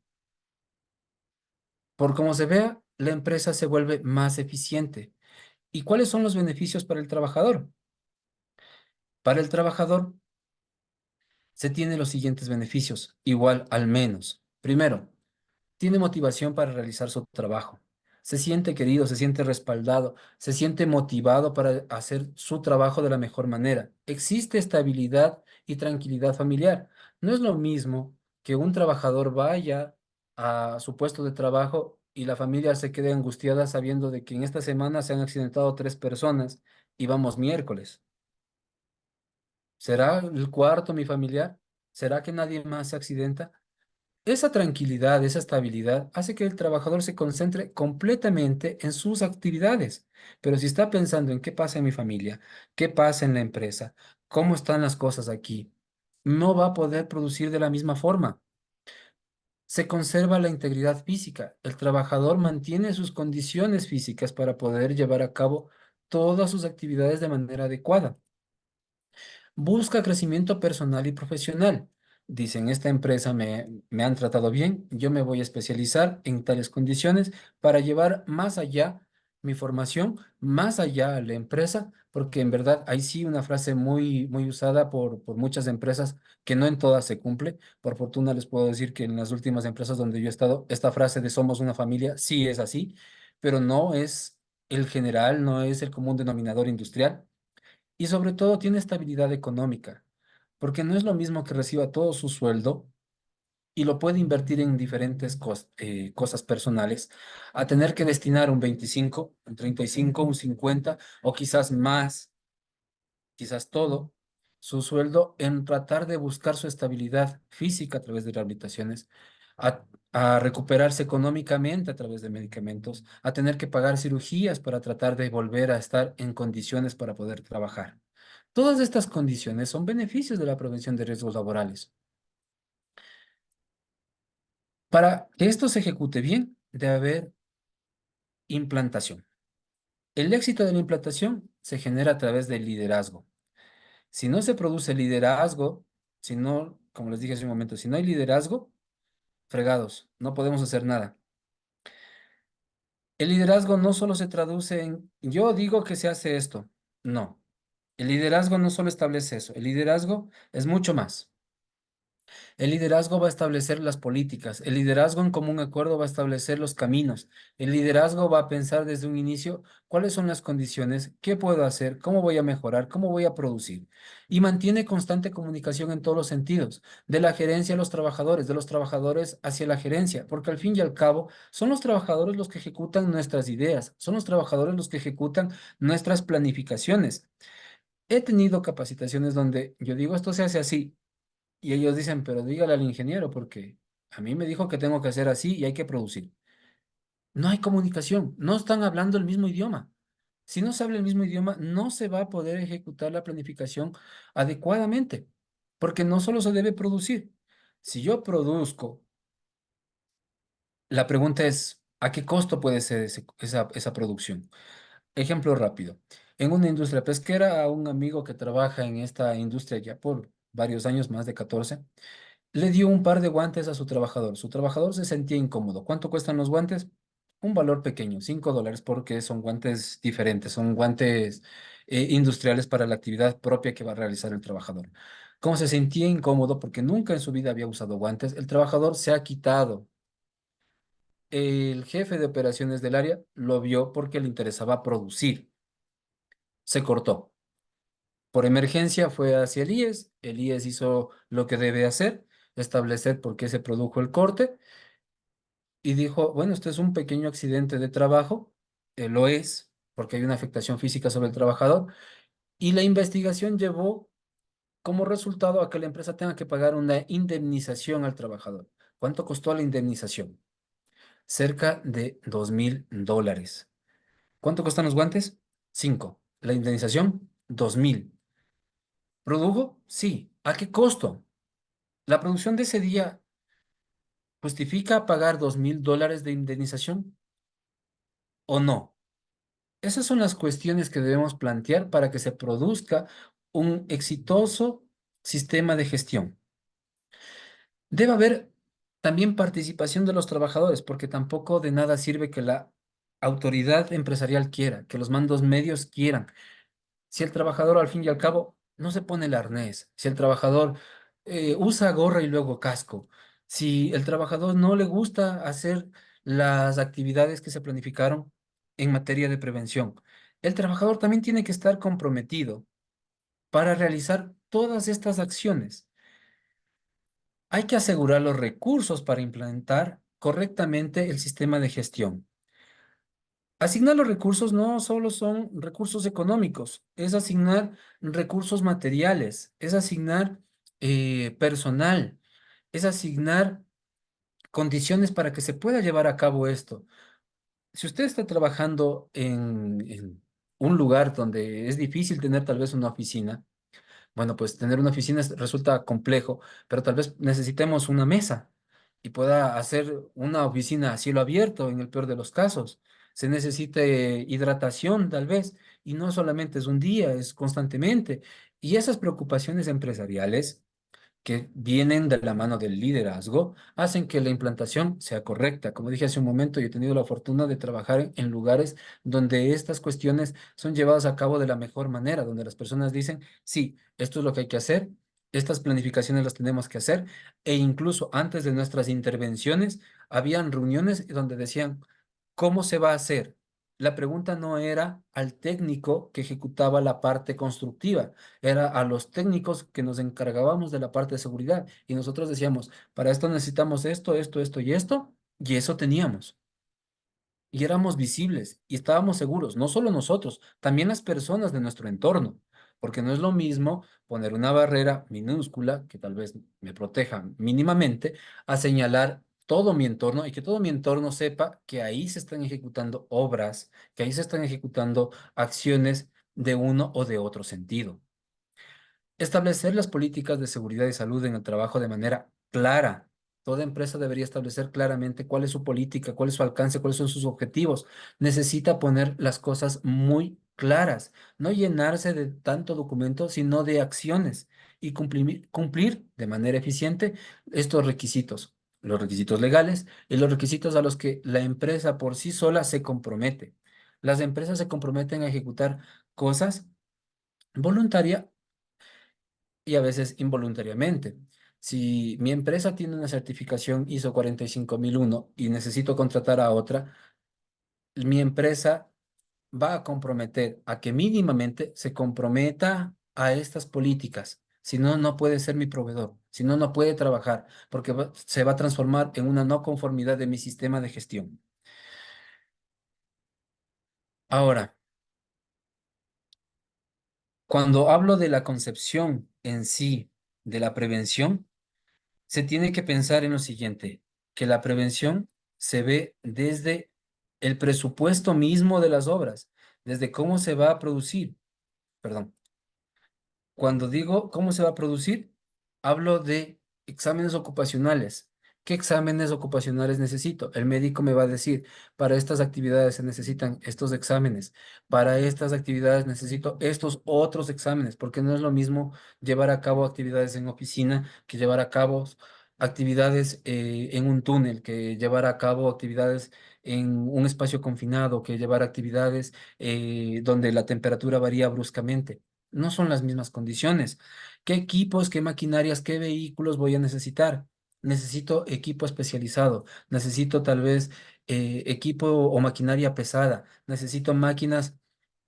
Por como se vea, la empresa se vuelve más eficiente. ¿Y cuáles son los beneficios para el trabajador? Para el trabajador se tienen los siguientes beneficios, igual al menos. Primero, tiene motivación para realizar su trabajo. Se siente querido, se siente respaldado, se siente motivado para hacer su trabajo de la mejor manera. Existe estabilidad y tranquilidad familiar. No es lo mismo que un trabajador vaya a su puesto de trabajo y la familia se quede angustiada sabiendo de que en esta semana se han accidentado 3 personas y vamos miércoles. ¿Será el cuarto mi familiar? ¿Será que nadie más se accidenta? Esa tranquilidad, esa estabilidad hace que el trabajador se concentre completamente en sus actividades. Pero si está pensando en qué pasa en mi familia, qué pasa en la empresa, cómo están las cosas aquí, no va a poder producir de la misma forma. Se conserva la integridad física. El trabajador mantiene sus condiciones físicas para poder llevar a cabo todas sus actividades de manera adecuada. Busca crecimiento personal y profesional. Dicen: esta empresa me han tratado bien, yo me voy a especializar en tales condiciones para llevar más allá mi formación, más allá a la empresa, porque en verdad hay sí una frase muy usada por muchas empresas que no en todas se cumple. Por fortuna les puedo decir que en las últimas empresas donde yo he estado, esta frase de somos una familia sí es así, pero no es el general, no es el común denominador industrial. Y sobre todo tiene estabilidad económica, porque no es lo mismo que reciba todo su sueldo y lo puede invertir en diferentes cosas personales, a tener que destinar un 25, un 35, un 50 o quizás más, quizás todo su sueldo en tratar de buscar su estabilidad física a través de rehabilitaciones, a recuperarse económicamente a través de medicamentos, a tener que pagar cirugías para tratar de volver a estar en condiciones para poder trabajar. Todas estas condiciones son beneficios de la prevención de riesgos laborales. Para que esto se ejecute bien, debe haber implantación. El éxito de la implantación se genera a través del liderazgo. Si no se produce liderazgo, si no, como les dije hace un momento, si no hay liderazgo, fregados, no podemos hacer nada. El liderazgo no solo se traduce en yo digo que se hace esto. No. El liderazgo no solo establece eso. El liderazgo es mucho más. El liderazgo va a establecer las políticas, el liderazgo en común acuerdo va a establecer los caminos, el liderazgo va a pensar desde un inicio cuáles son las condiciones, qué puedo hacer, cómo voy a mejorar, cómo voy a producir. Y mantiene constante comunicación en todos los sentidos, de la gerencia a los trabajadores, de los trabajadores hacia la gerencia, porque al fin y al cabo son los trabajadores los que ejecutan nuestras ideas, son los trabajadores los que ejecutan nuestras planificaciones. He tenido capacitaciones donde yo digo, esto se hace así. Y ellos dicen, pero dígale al ingeniero porque a mí me dijo que tengo que hacer así y hay que producir. No hay comunicación, no están hablando el mismo idioma. Si no se habla el mismo idioma, no se va a poder ejecutar la planificación adecuadamente, porque no solo se debe producir. Si yo produzco, la pregunta es, ¿a qué costo puede ser esa producción? Ejemplo rápido. En una industria pesquera, a un amigo que trabaja en esta industria ya por varios años, más de 14, le dio un par de guantes a su trabajador. Su trabajador se sentía incómodo. ¿Cuánto cuestan los guantes? Un valor pequeño, $5, porque son guantes diferentes, son guantes industriales para la actividad propia que va a realizar el trabajador. Como se sentía incómodo porque nunca en su vida había usado guantes, el trabajador se ha quitado. El jefe de operaciones del área lo vio porque le interesaba producir. Se cortó. Por emergencia fue hacia el IES. El IES hizo lo que debe hacer, establecer por qué se produjo el corte y dijo, bueno, esto es un pequeño accidente de trabajo, lo es, porque hay una afectación física sobre el trabajador, y la investigación llevó como resultado a que la empresa tenga que pagar una indemnización al trabajador. ¿Cuánto costó la indemnización? Cerca de $2.000. ¿Cuánto cuestan los guantes? 5. La indemnización, 2.000. ¿Produjo? Sí. ¿A qué costo? ¿La producción de ese día justifica pagar $2.000 de indemnización o no? Esas son las cuestiones que debemos plantear para que se produzca un exitoso sistema de gestión. Debe haber también participación de los trabajadores, porque tampoco de nada sirve que la autoridad empresarial quiera, que los mandos medios quieran. Si el trabajador al fin y al cabo no se pone el arnés, si el trabajador usa gorra y luego casco, si el trabajador no le gusta hacer las actividades que se planificaron en materia de prevención, el trabajador también tiene que estar comprometido para realizar todas estas acciones. Hay que asegurar los recursos para implementar correctamente el sistema de gestión. Asignar los recursos no solo son recursos económicos, es asignar recursos materiales, es asignar personal, es asignar condiciones para que se pueda llevar a cabo esto. Si usted está trabajando en un lugar donde es difícil tener tal vez una oficina, bueno, pues tener una oficina resulta complejo, pero tal vez necesitemos una mesa y pueda hacer una oficina a cielo abierto en el peor de los casos. Se necesite hidratación tal vez, y no solamente es un día, es constantemente. Y esas preocupaciones empresariales que vienen de la mano del liderazgo, hacen que la implantación sea correcta. Como dije hace un momento, yo he tenido la fortuna de trabajar en lugares donde estas cuestiones son llevadas a cabo de la mejor manera, donde las personas dicen, sí, esto es lo que hay que hacer, estas planificaciones las tenemos que hacer, e incluso antes de nuestras intervenciones, habían reuniones donde decían, ¿cómo se va a hacer? La pregunta no era al técnico que ejecutaba la parte constructiva, era a los técnicos que nos encargábamos de la parte de seguridad. Y nosotros decíamos, para esto necesitamos esto, esto, esto y eso teníamos. Y éramos visibles y estábamos seguros, no solo nosotros, también las personas de nuestro entorno, porque no es lo mismo poner una barrera minúscula que tal vez me proteja mínimamente a señalar todo mi entorno y que todo mi entorno sepa que ahí se están ejecutando obras, que ahí se están ejecutando acciones de uno o de otro sentido. Establecer las políticas de seguridad y salud en el trabajo de manera clara. Toda empresa debería establecer claramente cuál es su política, cuál es su alcance, cuáles son sus objetivos. Necesita poner las cosas muy claras, no llenarse de tanto documento, sino de acciones y cumplir de manera eficiente estos requisitos, los requisitos legales y los requisitos a los que la empresa por sí sola se compromete. Las empresas se comprometen a ejecutar cosas voluntarias y a veces involuntariamente. Si mi empresa tiene una certificación ISO 45001 y necesito contratar a otra, mi empresa va a comprometer a que mínimamente se comprometa a estas políticas. Si no, no puede ser mi proveedor. Si no, no puede trabajar porque se va a transformar en una no conformidad de mi sistema de gestión. Ahora, cuando hablo de la concepción en sí de la prevención, se tiene que pensar en lo siguiente, que la prevención se ve desde el presupuesto mismo de las obras, desde cómo se va a producir, perdón. Cuando digo cómo se va a producir, hablo de exámenes ocupacionales. ¿Qué exámenes ocupacionales necesito? El médico me va a decir, para estas actividades se necesitan estos exámenes, para estas actividades necesito estos otros exámenes, porque no es lo mismo llevar a cabo actividades en oficina que llevar a cabo actividades en un túnel, que llevar a cabo actividades en un espacio confinado, que llevar actividades donde la temperatura varía bruscamente. No son las mismas condiciones. ¿Qué equipos, qué maquinarias, qué vehículos voy a necesitar? Necesito equipo especializado, necesito tal vez equipo o maquinaria pesada, necesito máquinas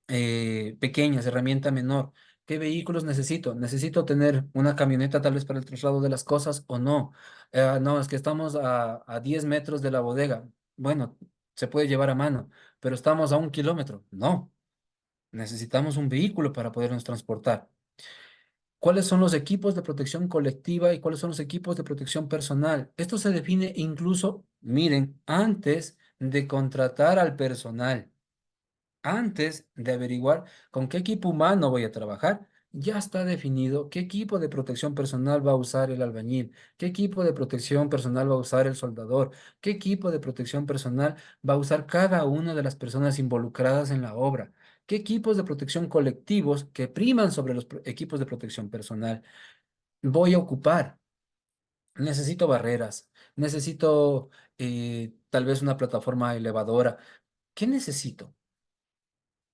pequeñas, herramienta menor. ¿Qué vehículos necesito? ¿Necesito tener una camioneta tal vez para el traslado de las cosas o no? No, es que estamos a 10 metros de la bodega. Bueno, se puede llevar a mano, pero estamos a 1 kilómetro. No, necesitamos un vehículo para podernos transportar. ¿Cuáles son los equipos de protección colectiva y cuáles son los equipos de protección personal? Esto se define incluso, miren, antes de contratar al personal, antes de averiguar con qué equipo humano voy a trabajar, ya está definido qué equipo de protección personal va a usar el albañil, qué equipo de protección personal va a usar el soldador, qué equipo de protección personal va a usar cada una de las personas involucradas en la obra, qué equipos de protección colectivos que priman sobre los equipos de protección personal voy a ocupar. Necesito barreras, necesito tal vez una plataforma elevadora. ¿Qué necesito?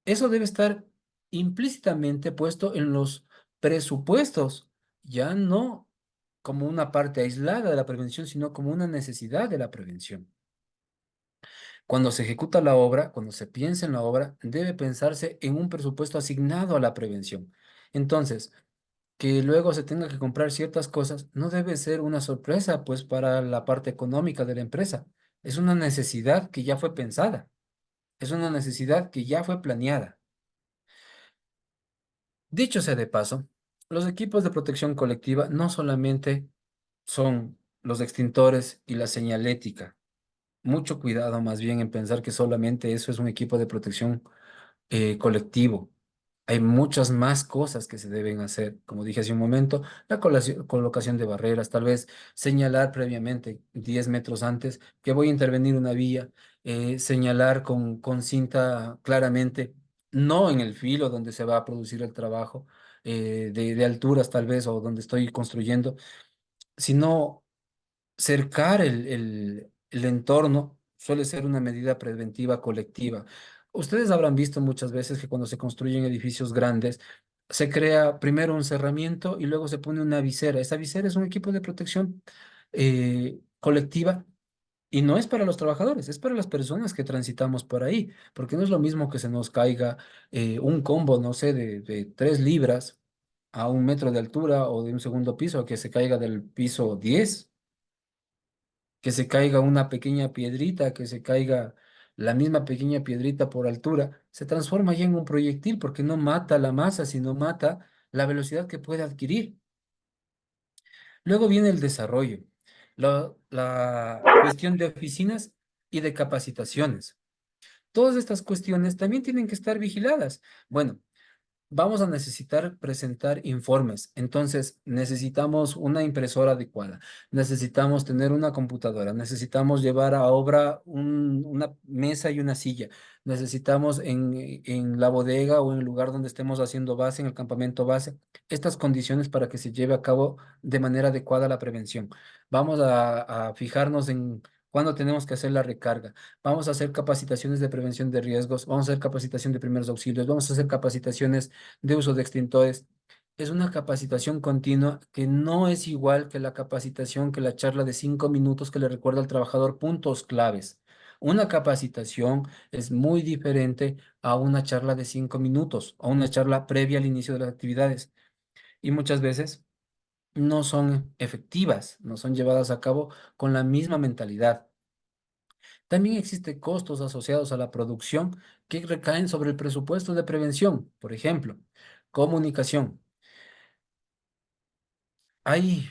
Eso debe estar implícitamente puesto en los presupuestos, ya no como una parte aislada de la prevención, sino como una necesidad de la prevención. Cuando se ejecuta la obra, cuando se piensa en la obra, debe pensarse en un presupuesto asignado a la prevención. Entonces, que luego se tenga que comprar ciertas cosas, no debe ser una sorpresa, pues, para la parte económica de la empresa. Es una necesidad que ya fue pensada, es una necesidad que ya fue planeada. Dicho sea de paso, los equipos de protección colectiva no solamente son los extintores y la señalética. Mucho cuidado más bien en pensar que solamente eso es un equipo de protección colectivo. Hay muchas más cosas que se deben hacer. Como dije hace un momento, la colocación de barreras, tal vez señalar previamente, 10 metros antes, que voy a intervenir una vía, señalar con cinta claramente, no en el filo donde se va a producir el trabajo, de alturas tal vez, o donde estoy construyendo, sino cercar el entorno suele ser una medida preventiva colectiva. Ustedes habrán visto muchas veces que cuando se construyen edificios grandes, se crea primero un cerramiento y luego se pone una visera. Esa visera es un equipo de protección colectiva y no es para los trabajadores, es para las personas que transitamos por ahí, porque no es lo mismo que se nos caiga un combo, no sé, de 3 libras a 1 metro de altura o de un segundo piso, que se caiga del piso 10, que se caiga una pequeña piedrita, que se caiga la misma pequeña piedrita por altura, se transforma ya en un proyectil porque no mata la masa, sino mata la velocidad que puede adquirir. Luego viene el desarrollo, la cuestión de oficinas y de capacitaciones. Todas estas cuestiones también tienen que estar vigiladas. Bueno, vamos a necesitar presentar informes. Entonces, necesitamos una impresora adecuada, necesitamos tener una computadora, necesitamos llevar a obra una mesa y una silla, necesitamos en la bodega o en el lugar donde estemos haciendo base, en el campamento base, estas condiciones para que se lleve a cabo de manera adecuada la prevención. Vamos a fijarnos en cuándo tenemos que hacer la recarga. Vamos a hacer capacitaciones de prevención de riesgos, vamos a hacer capacitación de primeros auxilios, vamos a hacer capacitaciones de uso de extintores. es una capacitación continua que no es igual que la capacitación, que la charla de 5 minutos que le recuerda al trabajador puntos claves. Una capacitación es muy diferente a una charla de 5 minutos, a una charla previa al inicio de las actividades. Y muchas veces no son efectivas, no son llevadas a cabo con la misma mentalidad. También existen costos asociados a la producción que recaen sobre el presupuesto de prevención. Por ejemplo, comunicación. Hay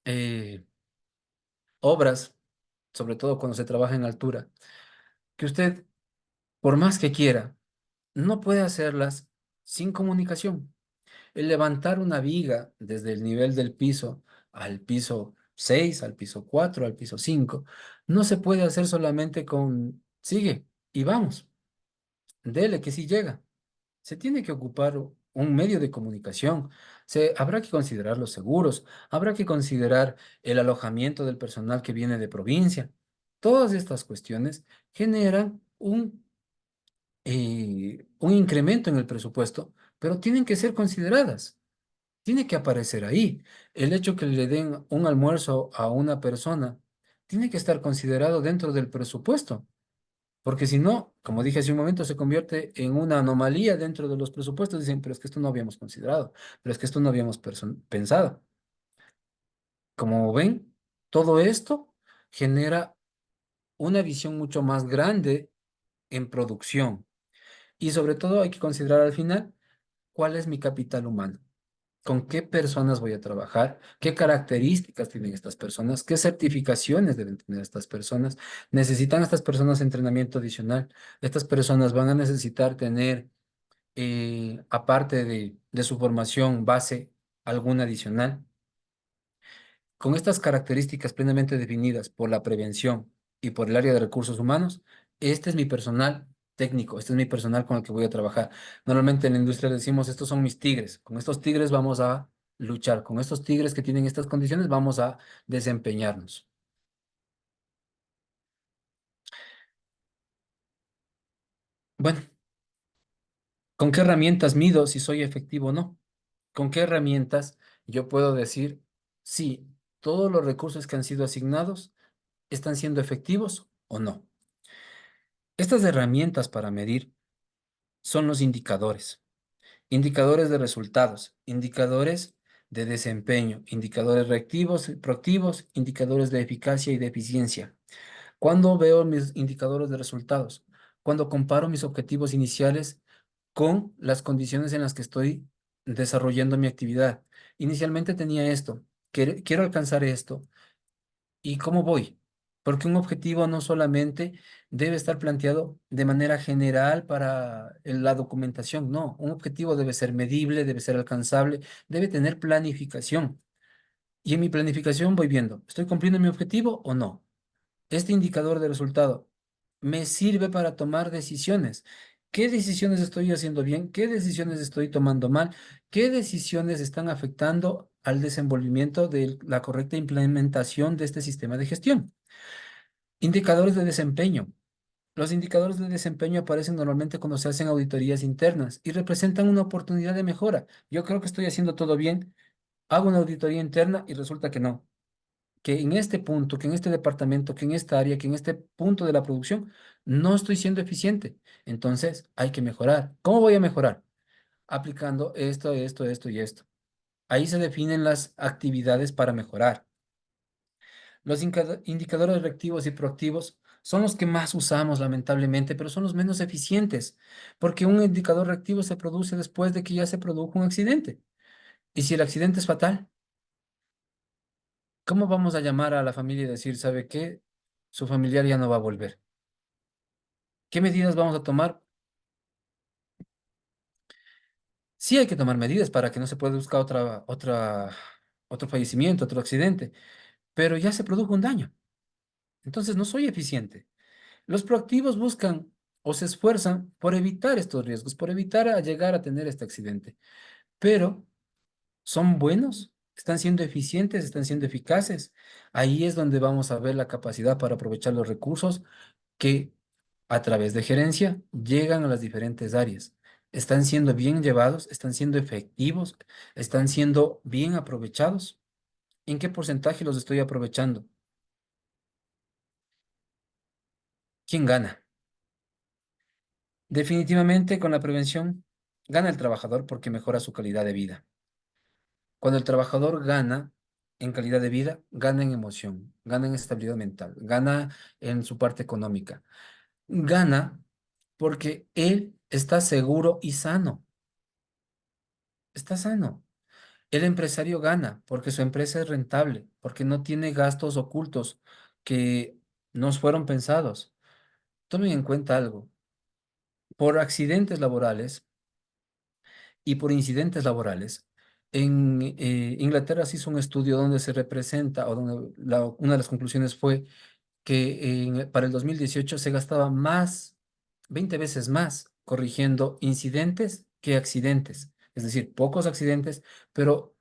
eh, obras, sobre todo cuando se trabaja en altura, que usted, por más que quiera, no puede hacerlas sin comunicación. El levantar una viga desde el nivel del piso al piso 6, al piso 4, al piso 5, no se puede hacer solamente con sigue y vamos, dele que sí llega. Se tiene que ocupar un medio de comunicación. Habrá que considerar los seguros, habrá que considerar el alojamiento del personal que viene de provincia. Todas estas cuestiones generan un incremento en el presupuesto, pero tienen que ser consideradas. Tiene que aparecer ahí. El hecho que le den un almuerzo a una persona tiene que estar considerado dentro del presupuesto. Porque si no, como dije hace un momento, se convierte en una anomalía dentro de los presupuestos. Dicen, pero es que esto no habíamos considerado, pero es que esto no habíamos pensado. Como ven, todo esto genera una visión mucho más grande en producción. Y sobre todo hay que considerar al final cuál es mi capital humano. ¿Con qué personas voy a trabajar? ¿Qué características tienen estas personas? ¿Qué certificaciones deben tener estas personas? ¿Necesitan estas personas entrenamiento adicional? Estas personas van a necesitar tener, aparte de su formación base, alguna adicional. Con estas características plenamente definidas por la prevención y por el área de recursos humanos, este es mi personal técnico, este es mi personal con el que voy a trabajar. Normalmente en la industria decimos, estos son mis tigres, con estos tigres vamos a luchar, con estos tigres que tienen estas condiciones vamos a desempeñarnos. Bueno, ¿con qué herramientas mido si soy efectivo o no? ¿Con qué herramientas yo puedo decir si todos los recursos que han sido asignados están siendo efectivos o no? Estas herramientas para medir son los indicadores. Indicadores de resultados, indicadores de desempeño, indicadores reactivos, proactivos, indicadores de eficacia y de eficiencia. ¿Cuándo veo mis indicadores de resultados? Cuando comparo mis objetivos iniciales con las condiciones en las que estoy desarrollando mi actividad. Inicialmente tenía esto, quiero alcanzar esto. ¿Y cómo voy? Porque un objetivo no solamente debe estar planteado de manera general para la documentación, no, un objetivo debe ser medible, debe ser alcanzable, debe tener planificación. Y en mi planificación voy viendo, ¿estoy cumpliendo mi objetivo o no? Este indicador de resultado me sirve para tomar decisiones. ¿Qué decisiones estoy haciendo bien? ¿Qué decisiones estoy tomando mal? ¿Qué decisiones están afectando al desenvolvimiento de la correcta implementación de este sistema de gestión? Indicadores de desempeño. Los indicadores de desempeño aparecen normalmente cuando se hacen auditorías internas y representan una oportunidad de mejora. Yo creo que estoy haciendo todo bien, hago una auditoría interna y resulta que no, que en este punto, que en este departamento, que en esta área, que en este punto de la producción, no estoy siendo eficiente. Entonces, hay que mejorar. ¿Cómo voy a mejorar? Aplicando esto y esto. Ahí se definen las actividades para mejorar. Los indicadores reactivos y proactivos son los que más usamos, lamentablemente, pero son los menos eficientes, porque un indicador reactivo se produce después de que ya se produjo un accidente. Y si el accidente es fatal, ¿cómo vamos a llamar a la familia y decir, ¿sabe qué? Su familiar ya no va a volver. ¿Qué medidas vamos a tomar? Sí hay que tomar medidas para que no se pueda buscar otro fallecimiento, otro accidente, pero ya se produjo un daño. Entonces no soy eficiente. Los proactivos buscan o se esfuerzan por evitar estos riesgos, por evitar llegar a tener este accidente, pero son buenos, están siendo eficientes, están siendo eficaces. Ahí es donde vamos a ver la capacidad para aprovechar los recursos que a través de gerencia llegan a las diferentes áreas. ¿Están siendo bien llevados? ¿Están siendo efectivos? ¿Están siendo bien aprovechados? ¿En qué porcentaje los estoy aprovechando? ¿Quién gana? Definitivamente con la prevención gana el trabajador porque mejora su calidad de vida. Cuando el trabajador gana en calidad de vida, gana en emoción, gana en estabilidad mental, gana en su parte económica, gana porque él está seguro y sano, está sano. El empresario gana porque su empresa es rentable, porque no tiene gastos ocultos que nos fueron pensados. Tomen en cuenta algo, por accidentes laborales y por incidentes laborales. En Inglaterra se hizo un estudio donde se representa, o donde una de las conclusiones fue que para el 2018 se gastaba más, 20 veces más, corrigiendo incidentes que accidentes. Es decir, pocos accidentes, pero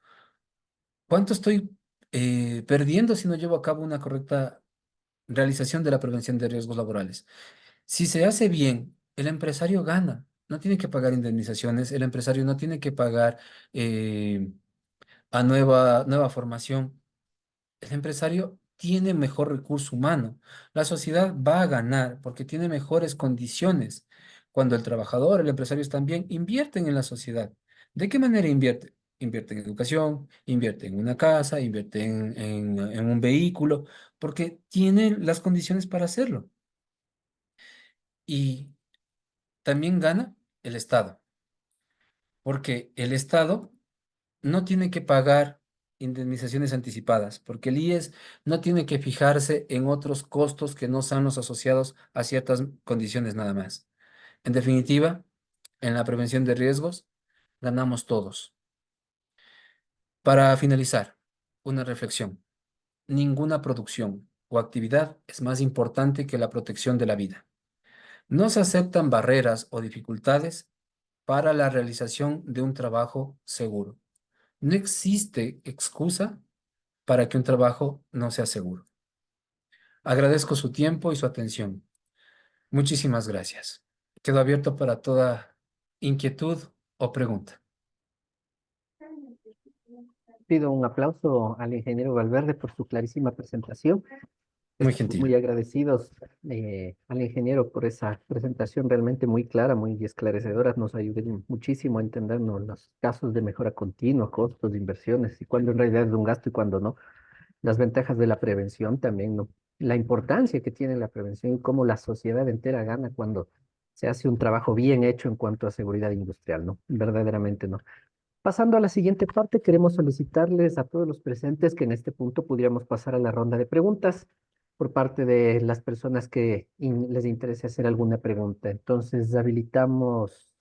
¿cuánto estoy perdiendo si no llevo a cabo una correcta realización de la prevención de riesgos laborales? Si se hace bien, el empresario gana. No tiene que pagar indemnizaciones, el empresario no tiene que pagar eh, a nueva formación. El empresario tiene mejor recurso humano. La sociedad va a ganar porque tiene mejores condiciones. Cuando el trabajador, el empresario también invierten en la sociedad. ¿De qué manera invierte? Invierte en educación, invierte en una casa, invierte en un vehículo, porque tiene las condiciones para hacerlo. Y también gana el Estado, porque el Estado no tiene que pagar indemnizaciones anticipadas, porque el IES no tiene que fijarse en otros costos que no sean los asociados a ciertas condiciones nada más. En definitiva, en la prevención de riesgos, ganamos todos. Para finalizar, una reflexión. Ninguna producción o actividad es más importante que la protección de la vida. No se aceptan barreras o dificultades para la realización de un trabajo seguro. No existe excusa para que un trabajo no sea seguro. Agradezco su tiempo y su atención. Muchísimas gracias. Quedo abierto para toda inquietud o pregunta. Pido un aplauso al ingeniero Valverde por su clarísima presentación. Muy Estamos gentil. muy agradecidos al ingeniero por esa presentación realmente muy clara, muy esclarecedora. Nos ayudó muchísimo a entendernos los casos de mejora continua, costos de inversiones y cuándo en realidad es un gasto y cuándo no. Las ventajas de la prevención también, ¿no? La importancia que tiene la prevención y cómo la sociedad entera gana cuando se hace un trabajo bien hecho en cuanto a seguridad industrial, ¿no? Verdaderamente, ¿no? Pasando a la siguiente parte, queremos solicitarles a todos los presentes que en este punto pudiéramos pasar a la ronda de preguntas por parte de las personas que les interese hacer alguna pregunta. Entonces, habilitamos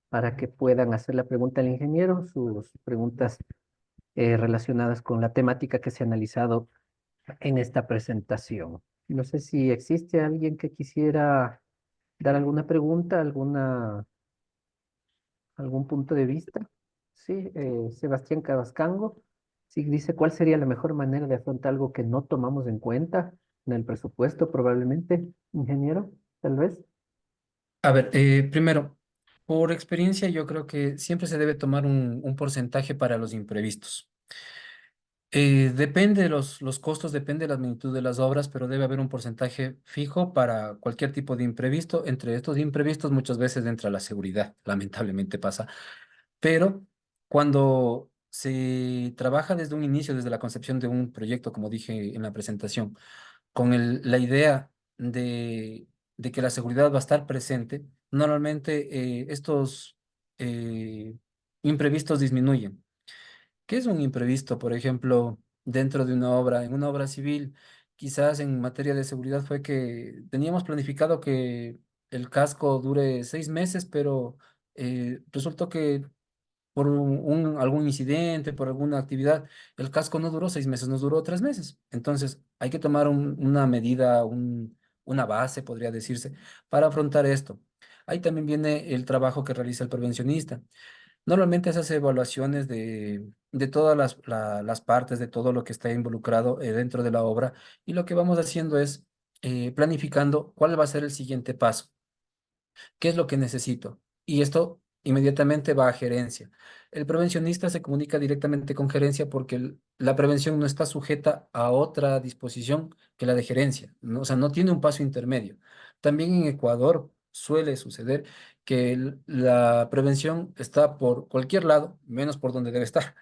para que puedan hacer la pregunta al ingeniero, sus preguntas relacionadas con la temática que se ha analizado en esta presentación. No sé si existe alguien que quisiera dar alguna pregunta, algún punto de vista. Sí, Sebastián Cabascango, sí, dice, ¿cuál sería la mejor manera de afrontar algo que no tomamos en cuenta en el presupuesto? Probablemente, ingeniero, tal vez. A ver, primero, por experiencia yo creo que siempre se debe tomar un porcentaje para los imprevistos. Depende de los costos, depende de la magnitud de las obras, pero debe haber un porcentaje fijo para cualquier tipo de imprevisto. Entre estos imprevistos muchas veces entra la seguridad, lamentablemente pasa. Pero cuando se trabaja desde un inicio, desde la concepción de un proyecto, como dije en la presentación, con la idea de que la seguridad va a estar presente, normalmente estos eh, imprevistos disminuyen. ¿Qué es un imprevisto? Por ejemplo, dentro de una obra, en una obra civil, quizás en materia de seguridad fue que teníamos planificado que el casco dure 6 meses, pero resultó que por algún incidente, por alguna actividad, el casco no duró 6 meses, nos duró 3 meses. Entonces, hay que tomar una medida, una base, podría decirse, para afrontar esto. Ahí también viene el trabajo que realiza el prevencionista. Normalmente esas evaluaciones de todas las partes, de todo lo que está involucrado dentro de la obra, y lo que vamos haciendo es planificando cuál va a ser el siguiente paso, qué es lo que necesito. Y esto inmediatamente va a gerencia. El prevencionista se comunica directamente con gerencia porque la prevención no está sujeta a otra disposición que la de gerencia, ¿no? O sea, no tiene un paso intermedio. También en Ecuador suele suceder que la prevención está por cualquier lado, menos por donde debe estar.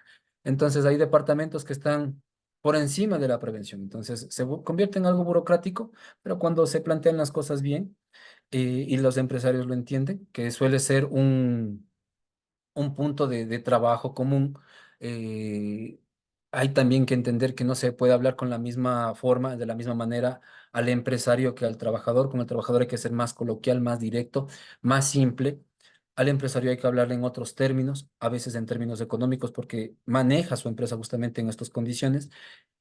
Entonces hay departamentos que están por encima de la prevención. Entonces se convierte en algo burocrático, pero cuando se plantean las cosas bien, y los empresarios lo entienden, que suele ser un punto de trabajo común. eh, Hay también que entender que no se puede hablar con la misma forma, de la misma manera al empresario que al trabajador. Con el trabajador hay que ser más coloquial, más directo, más simple. Al empresario hay que hablarle en otros términos, a veces en términos económicos, porque maneja su empresa justamente en estas condiciones.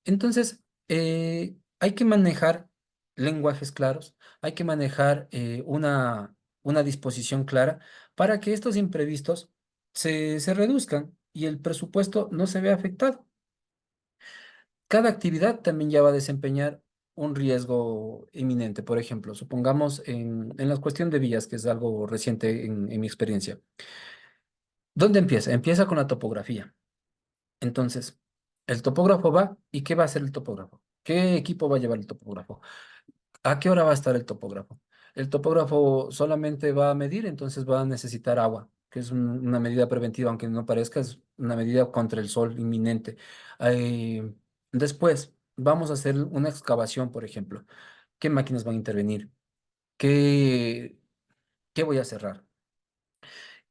Entonces, hay que manejar lenguajes claros, hay que manejar una disposición clara para que estos imprevistos se reduzcan y el presupuesto no se vea afectado. Cada actividad también ya va a desempeñar un riesgo inminente. Por ejemplo, supongamos en la cuestión de vías, que es algo reciente en mi experiencia. ¿Dónde empieza? Empieza con la topografía. Entonces, el topógrafo va y ¿qué va a hacer el topógrafo? ¿Qué equipo va a llevar el topógrafo? ¿A qué hora va a estar el topógrafo? El topógrafo solamente va a medir, entonces va a necesitar agua, que es una medida preventiva, aunque no parezca, es una medida contra el sol inminente. Eh, Después, vamos a hacer una excavación, por ejemplo. ¿Qué máquinas van a intervenir? ¿Qué, qué voy a cerrar?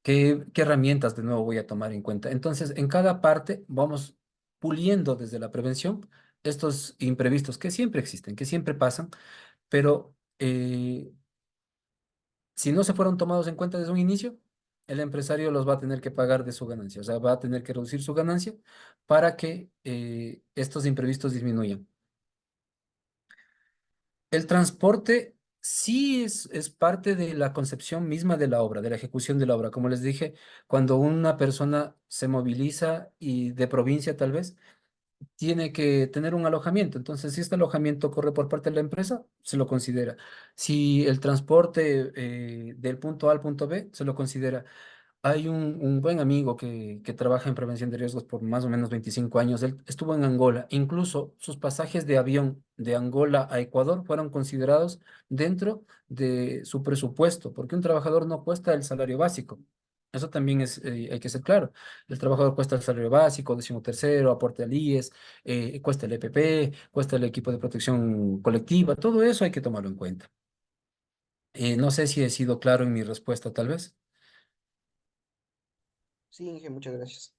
¿Qué herramientas de nuevo voy a tomar en cuenta? Entonces, en cada parte vamos puliendo desde la prevención estos imprevistos que siempre existen, que siempre pasan, pero si no se fueron tomados en cuenta desde un inicio, el empresario los va a tener que pagar de su ganancia, o sea, va a tener que reducir su ganancia para que estos imprevistos disminuyan. El transporte sí es parte de la concepción misma de la obra, de la ejecución de la obra. Como les dije, cuando una persona se moviliza y de provincia tal vez, tiene que tener un alojamiento. Entonces, si este alojamiento corre por parte de la empresa, se lo considera. Si el transporte del punto A al punto B, se lo considera. Hay un buen amigo que trabaja en prevención de riesgos por más o menos 25 años. Él estuvo en Angola. Incluso sus pasajes de avión de Angola a Ecuador fueron considerados dentro de su presupuesto, porque un trabajador no cuesta el salario básico. Eso también hay que ser claro. El trabajador cuesta el salario básico, decimotercero, aporte al IES, cuesta el EPP, cuesta el equipo de protección colectiva. Todo eso hay que tomarlo en cuenta. No sé si he sido claro en mi respuesta, tal vez. Sí, Inge, muchas gracias.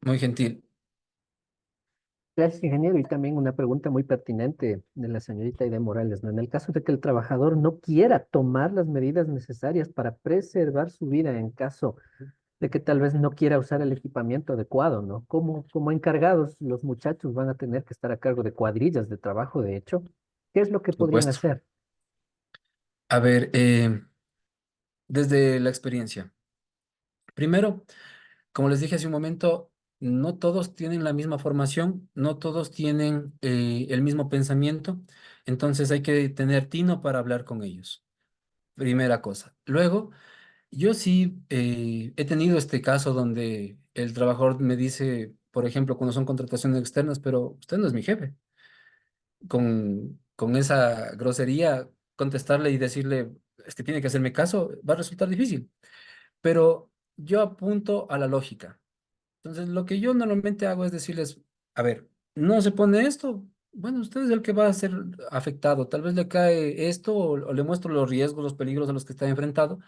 Muy gentil. Gracias, ingeniero. Y también una pregunta muy pertinente de la señorita Aide Morales, ¿no? En el caso de que el trabajador no quiera tomar las medidas necesarias para preservar su vida en caso de que tal vez no quiera usar el equipamiento adecuado, ¿no? Como encargados, los muchachos van a tener que estar a cargo de cuadrillas de trabajo, de hecho. ¿Qué es lo que podrían Supuesto. hacer? A ver, desde la experiencia. Primero, como les dije hace un momento, no todos tienen la misma formación, no todos tienen el mismo pensamiento, entonces hay que tener tino para hablar con ellos. Primera cosa. Luego, yo sí he tenido este caso donde el trabajador me dice, por ejemplo, cuando son contrataciones externas, pero usted no es mi jefe. Con esa grosería, contestarle y decirle, es que tiene que hacerme caso, va a resultar difícil. Pero yo apunto a la lógica. Entonces, lo que yo normalmente hago es decirles, a ver, no se pone esto, bueno, usted es el que va a ser afectado, tal vez le cae esto o le muestro los riesgos, los peligros a los que está enfrentado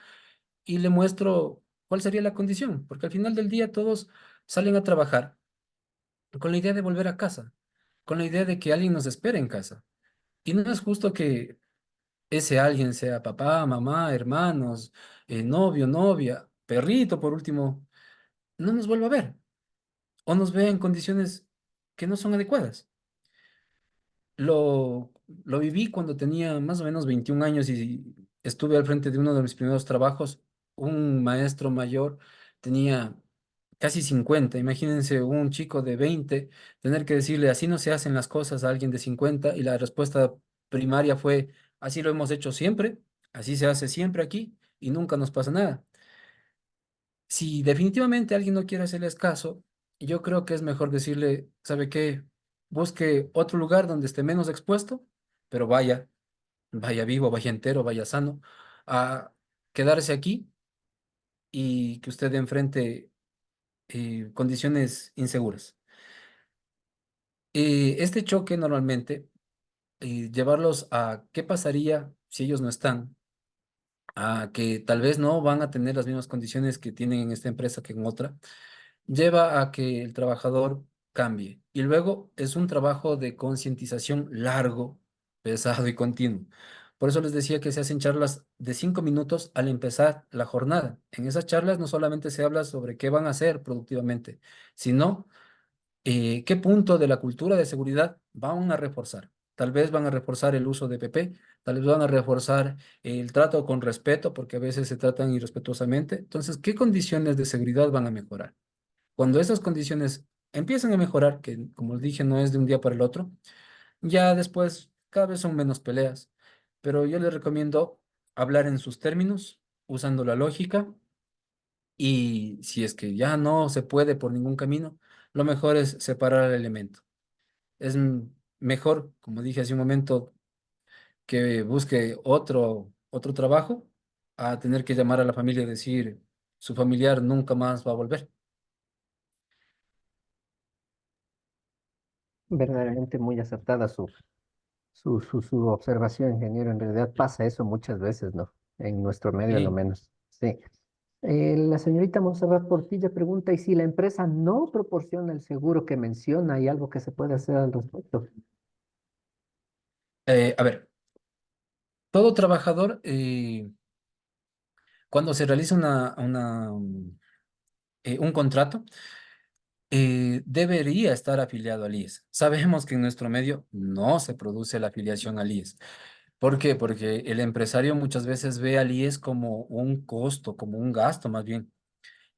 y le muestro cuál sería la condición, porque al final del día todos salen a trabajar con la idea de volver a casa, con la idea de que alguien nos espere en casa. Y no es justo que ese alguien sea papá, mamá, hermanos, novio, novia, perrito por último, no nos vuelva a ver o nos vea en condiciones que no son adecuadas. Lo viví cuando tenía más o menos 21 años y estuve al frente de uno de mis primeros trabajos. Un maestro mayor tenía casi 50. Imagínense un chico de 20 tener que decirle así no se hacen las cosas a alguien de 50 y la respuesta primaria fue así lo hemos hecho siempre, así se hace siempre aquí y nunca nos pasa nada. Si definitivamente alguien no quiere hacerles caso, yo creo que es mejor decirle, ¿sabe qué? Busque otro lugar donde esté menos expuesto, pero vaya vivo, vaya entero, vaya sano, a quedarse aquí y que usted enfrente condiciones inseguras. Este choque normalmente, llevarlos a qué pasaría si ellos no están, a que tal vez no van a tener las mismas condiciones que tienen en esta empresa que en otra, lleva a que el trabajador cambie. Y luego es un trabajo de concientización largo, pesado y continuo. Por eso les decía que se hacen charlas de 5 minutos al empezar la jornada. En esas charlas no solamente se habla sobre qué van a hacer productivamente, sino qué punto de la cultura de seguridad van a reforzar. Tal vez van a reforzar el uso de PP, tal vez van a reforzar el trato con respeto, porque a veces se tratan irrespetuosamente. Entonces, ¿qué condiciones de seguridad van a mejorar? Cuando esas condiciones empiezan a mejorar, que como les dije, no es de un día para el otro, ya después cada vez son menos peleas. Pero yo les recomiendo hablar en sus términos, usando la lógica, y si es que ya no se puede por ningún camino, lo mejor es separar el elemento. Es mejor, como dije hace un momento, que busque otro trabajo a tener que llamar a la familia y decir, su familiar nunca más va a volver. Verdaderamente muy acertada su observación, ingeniero. En realidad pasa eso muchas veces, ¿no? En nuestro medio, a lo Y menos. Sí. La señorita Montserrat Portilla pregunta, ¿y si la empresa no proporciona el seguro que menciona, hay algo que se puede hacer al respecto? a ver, todo trabajador, cuando se realiza un contrato, debería estar afiliado al IES. Sabemos que en nuestro medio no se produce la afiliación al IES. ¿Por qué? Porque el empresario muchas veces ve al IES como un costo, como un gasto más bien.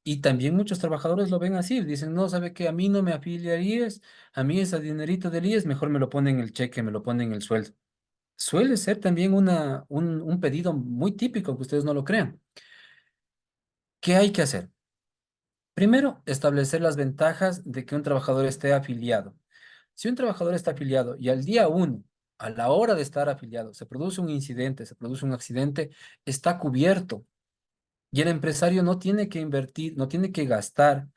Y también muchos trabajadores lo ven así, dicen, no, ¿sabe qué? A mí no me afilia al IES, a mí ese dinerito del IES mejor me lo ponen en el cheque, me lo ponen en el sueldo. Suele ser también un pedido muy típico, que ustedes no lo crean. ¿Qué hay que hacer? Primero, establecer las ventajas de que un trabajador esté afiliado. Si un trabajador está afiliado y al día uno, a la hora de estar afiliado, se produce un incidente, se produce un accidente, está cubierto y el empresario no tiene que invertir, no tiene que gastar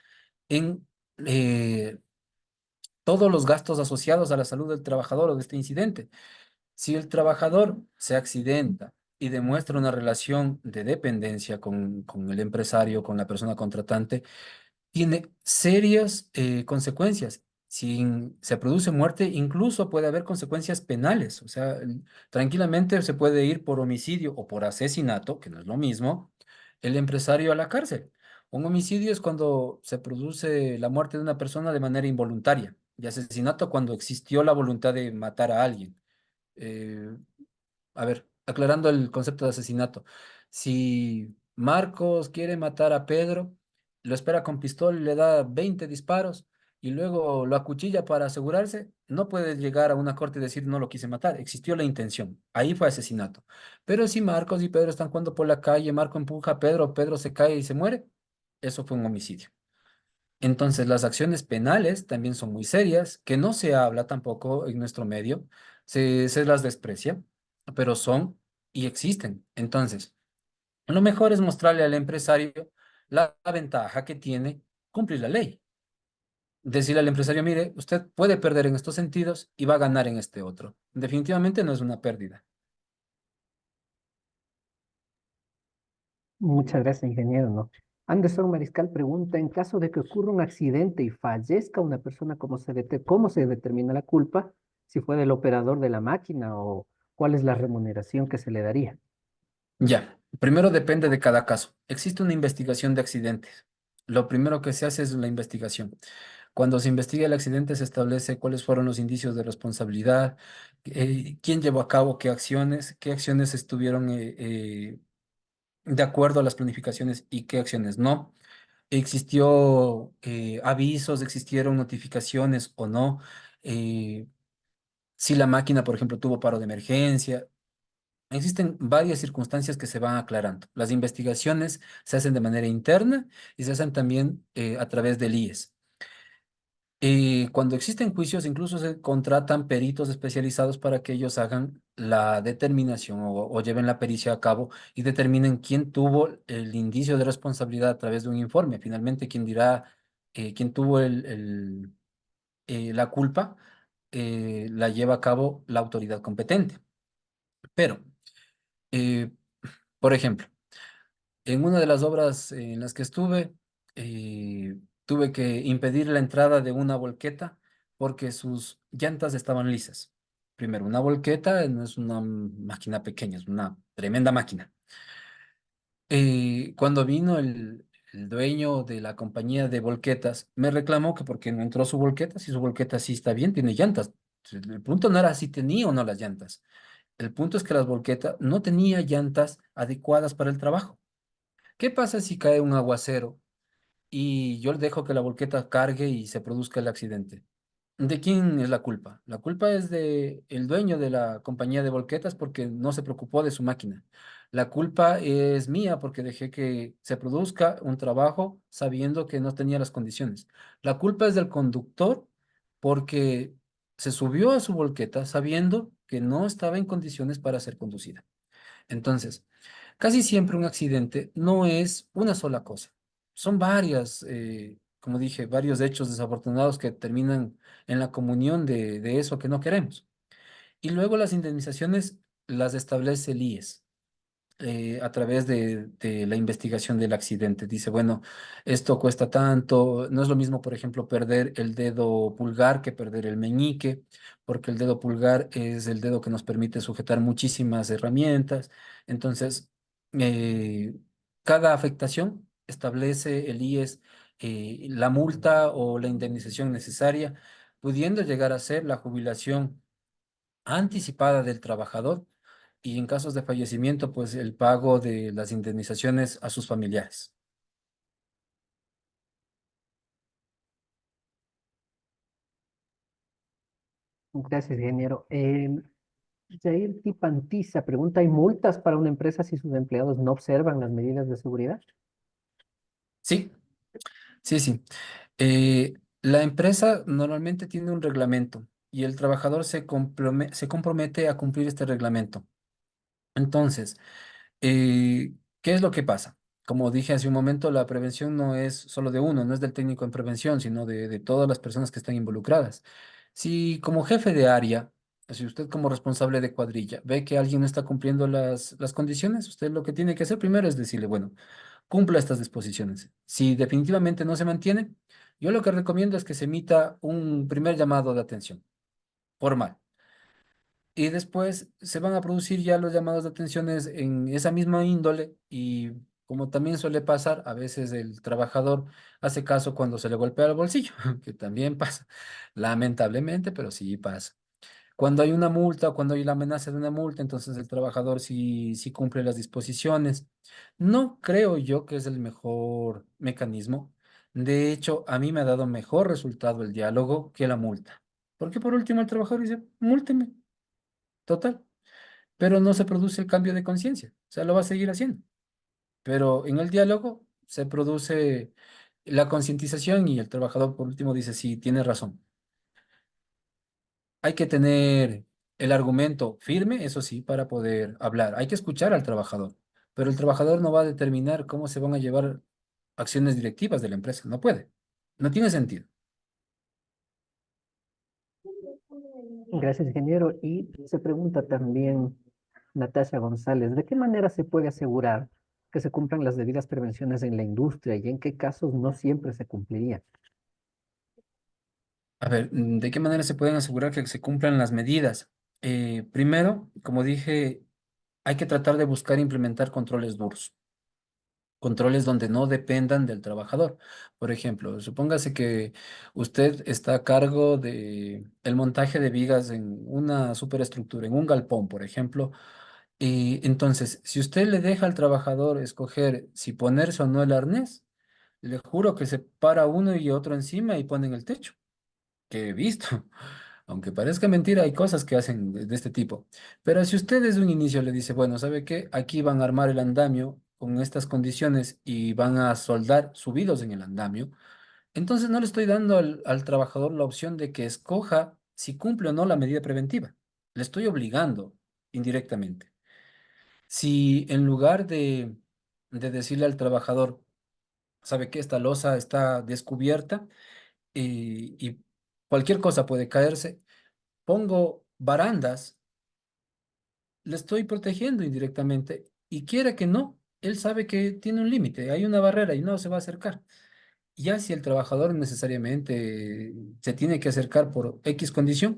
en todos los gastos asociados a la salud del trabajador o de este incidente. Si el trabajador se accidenta y demuestra una relación de dependencia con el empresario, con la persona contratante, tiene serias consecuencias. Si se produce muerte, incluso puede haber consecuencias penales. O sea, tranquilamente se puede ir por homicidio o por asesinato, que no es lo mismo, el empresario a la cárcel. Un homicidio es cuando se produce la muerte de una persona de manera involuntaria, y asesinato cuando existió la voluntad de matar a alguien. Eh, a ver, aclarando el concepto de asesinato. Si Marcos quiere matar a Pedro, lo espera con pistola y le da 20 disparos y luego lo acuchilla para asegurarse, no puede llegar a una corte y decir no lo quise matar, existió la intención. Ahí fue asesinato. Pero si Marcos y Pedro están jugando por la calle, Marco empuja a Pedro, Pedro se cae y se muere, eso fue un homicidio. Entonces, las acciones penales también son muy serias, que no se habla tampoco en nuestro medio, se las desprecia, pero son y existen. Entonces, lo mejor es mostrarle al empresario la ventaja que tiene cumplir la ley. Decirle al empresario, mire, usted puede perder en estos sentidos y va a ganar en este otro. Definitivamente no es una pérdida. Muchas gracias, ingeniero, ¿no? Anderson Mariscal pregunta, en caso de que ocurra un accidente y fallezca una persona, ¿cómo se determina la culpa? Si fue del operador de la máquina o cuál es la remuneración que se le daría. Ya, primero depende de cada caso. Existe una investigación de accidentes. Lo primero que se hace es la investigación. Cuando se investiga el accidente, se establece cuáles fueron los indicios de responsabilidad, quién llevó a cabo qué acciones estuvieron de acuerdo a las planificaciones y qué acciones no. Existió avisos, existieron notificaciones o no. eh, si la máquina, por ejemplo, tuvo paro de emergencia. existen varias circunstancias que se van aclarando. Las investigaciones se hacen de manera interna y se hacen también a través del IES. Cuando existen juicios, incluso se contratan peritos especializados para que ellos hagan la determinación o lleven la pericia a cabo y determinen quién tuvo el indicio de responsabilidad a través de un informe. Finalmente, quién dirá quién tuvo la culpa, la lleva a cabo la autoridad competente. Pero, eh, por ejemplo, en una de las obras en las que estuve, tuve que impedir la entrada de una volqueta porque sus llantas estaban lisas. Primero, una volqueta no es una máquina pequeña, es una tremenda máquina. Cuando vino el dueño de la compañía de volquetas, me reclamó que por qué no entró su volqueta, si su volqueta sí está bien, tiene llantas. El punto no era si tenía o no las llantas. El punto es que las volquetas no tenía llantas adecuadas para el trabajo. ¿Qué pasa si cae un aguacero y yo dejo que la volqueta cargue y se produzca el accidente? ¿De quién es la culpa? La culpa es de el dueño de la compañía de volquetas porque no se preocupó de su máquina. La culpa es mía porque dejé que se produzca un trabajo sabiendo que no tenía las condiciones. La culpa es del conductor porque se subió a su volqueta sabiendo que no estaba en condiciones para ser conducida. Entonces, casi siempre un accidente no es una sola cosa. Son varias, como dije, varios hechos desafortunados que terminan en la comunión de eso que no queremos. Y luego las indemnizaciones las establece el IES a través de la investigación del accidente. Dice, bueno, esto cuesta tanto, no es lo mismo, por ejemplo, perder el dedo pulgar que perder el meñique, porque el dedo pulgar es el dedo que nos permite sujetar muchísimas herramientas. Entonces, eh, cada afectación establece el IES la multa o la indemnización necesaria, pudiendo llegar a ser la jubilación anticipada del trabajador y en casos de fallecimiento, pues el pago de las indemnizaciones a sus familiares. Gracias, ingeniero. Jair Tipantiza pregunta, ¿hay multas para una empresa si sus empleados no observan las medidas de seguridad? Sí, sí, sí. La empresa normalmente tiene un reglamento y el trabajador se compromete a cumplir este reglamento. Entonces, ¿qué es lo que pasa? Como dije hace un momento, la prevención no es solo de uno, no es del técnico en prevención, sino de todas las personas que están involucradas. Si como jefe de área, si usted como responsable de cuadrilla ve que alguien no está cumpliendo las condiciones, usted lo que tiene que hacer primero es decirle, bueno, cumpla estas disposiciones. Si definitivamente no se mantiene, yo lo que recomiendo es que se emita un primer llamado de atención formal. Y después se van a producir ya los llamados de atenciones en esa misma índole y como también suele pasar, a veces el trabajador hace caso cuando se le golpea el bolsillo, que también pasa, lamentablemente, pero sí pasa. Cuando hay una multa o cuando hay la amenaza de una multa, entonces el trabajador sí cumple las disposiciones. No creo yo que es el mejor mecanismo. De hecho, a mí me ha dado mejor resultado el diálogo que la multa. Porque por último el trabajador dice, múlteme, total, pero no se produce el cambio de conciencia, o sea, lo va a seguir haciendo. Pero en el diálogo se produce la concientización y el trabajador por último dice, sí, tiene razón. Hay que tener el argumento firme, eso sí, para poder hablar. Hay que escuchar al trabajador, pero el trabajador no va a determinar cómo se van a llevar acciones directivas de la empresa, no puede, no tiene sentido. Gracias, ingeniero. Y se pregunta también Natasha González, ¿de qué manera se puede asegurar que se cumplan las debidas prevenciones en la industria y en qué casos no siempre se cumpliría? A ver, ¿de qué manera se pueden asegurar que se cumplan las medidas? Primero, como dije, hay que tratar de buscar implementar controles duros, controles donde no dependan del trabajador. Por ejemplo, supóngase que usted está a cargo de el montaje de vigas en una superestructura, en un galpón, por ejemplo, y entonces, si usted le deja al trabajador escoger si ponerse o no el arnés, le juro que se para uno y otro encima y ponen el techo, que he visto. Aunque parezca mentira, hay cosas que hacen de este tipo. Pero si usted desde un inicio le dice, bueno, ¿sabe qué? Aquí van a armar el andamio con estas condiciones y van a soldar subidos en el andamio, entonces no le estoy dando al trabajador la opción de que escoja si cumple o no la medida preventiva. Le estoy obligando indirectamente. Si en lugar de decirle al trabajador, ¿sabe qué? Esta losa está descubierta y cualquier cosa puede caerse, pongo barandas, le estoy protegiendo indirectamente y quiera que no, él sabe que tiene un límite, hay una barrera y no se va a acercar. Ya si el trabajador necesariamente se tiene que acercar por X condición,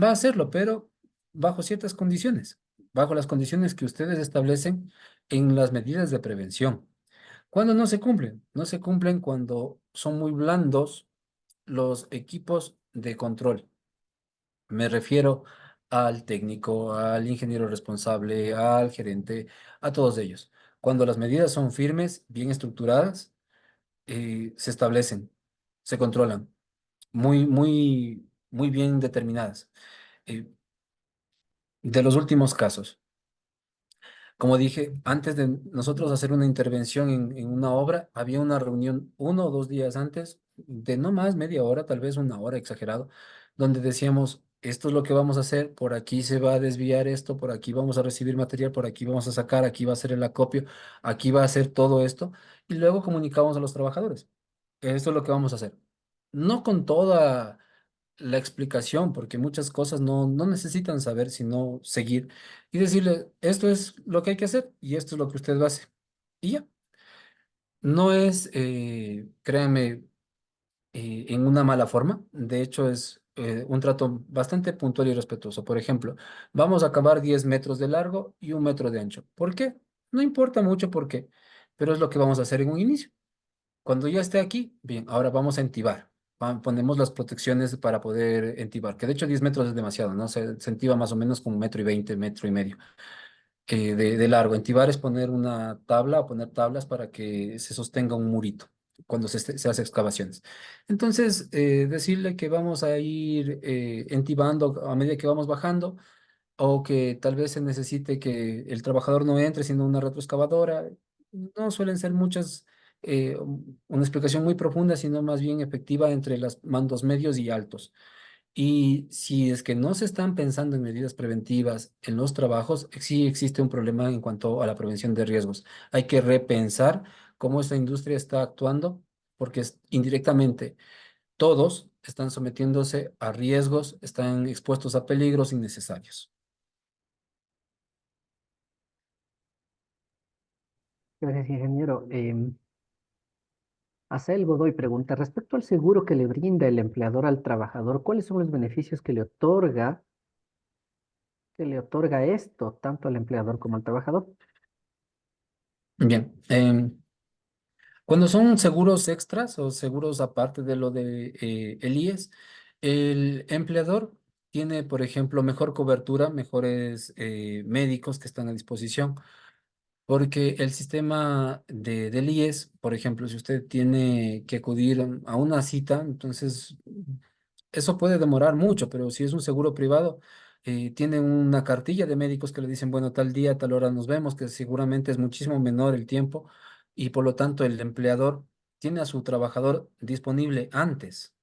va a hacerlo, pero bajo ciertas condiciones, bajo las condiciones que ustedes establecen en las medidas de prevención. ¿Cuándo no se cumplen? No se cumplen cuando son muy blandos los equipos de control. Me refiero al técnico, al ingeniero responsable, al gerente, a todos ellos. Cuando las medidas son firmes, bien estructuradas, se establecen, se controlan, muy bien determinadas. Eh, de los últimos casos. Como dije, antes de nosotros hacer una intervención en una obra, había una reunión 1 o 2 días antes, de no más media hora, tal vez una hora exagerado, donde decíamos, esto es lo que vamos a hacer, por aquí se va a desviar esto, por aquí vamos a recibir material, por aquí vamos a sacar, aquí va a ser el acopio, aquí va a ser todo esto, y luego comunicamos a los trabajadores. Esto es lo que vamos a hacer. No con toda la explicación, porque muchas cosas no necesitan saber, sino seguir y decirle, esto es lo que hay que hacer y esto es lo que usted va a hacer. Y ya, no es, créanme, en una mala forma. De hecho, es un trato bastante puntual y respetuoso. Por ejemplo, vamos a acabar 10 metros de largo y 1 metro de ancho. ¿Por qué? No importa mucho por qué, pero es lo que vamos a hacer en un inicio. Cuando ya esté aquí, bien, ahora vamos a entibar. Ponemos las protecciones para poder entibar, que de hecho 10 metros es demasiado, ¿no? Se entiba más o menos como 1,20 m, 1,5 m de largo. Entibar es poner una tabla o poner tablas para que se sostenga un murito cuando se hace excavaciones. Entonces, decirle que vamos a ir entibando a medida que vamos bajando o que tal vez se necesite que el trabajador no entre sino una retroexcavadora. No suelen ser muchas, una explicación muy profunda, sino más bien efectiva entre los mandos medios y altos. Y si es que no se están pensando en medidas preventivas en los trabajos, sí existe un problema en cuanto a la prevención de riesgos. Hay que repensar cómo esta industria está actuando, porque indirectamente todos están sometiéndose a riesgos, están expuestos a peligros innecesarios. Gracias, ingeniero. Acel Godoy pregunta, respecto al seguro que le brinda el empleador al trabajador, ¿cuáles son los beneficios que le otorga esto, tanto al empleador como al trabajador? Bien, cuando son seguros extras o seguros aparte de lo de el IES, el empleador tiene, por ejemplo, mejor cobertura, mejores médicos que están a disposición, porque el sistema del IES, por ejemplo, si usted tiene que acudir a una cita, entonces eso puede demorar mucho, pero si es un seguro privado, tiene una cartilla de médicos que le dicen, bueno, tal día, tal hora nos vemos, que seguramente es muchísimo menor el tiempo y por lo tanto el empleador tiene a su trabajador disponible antes.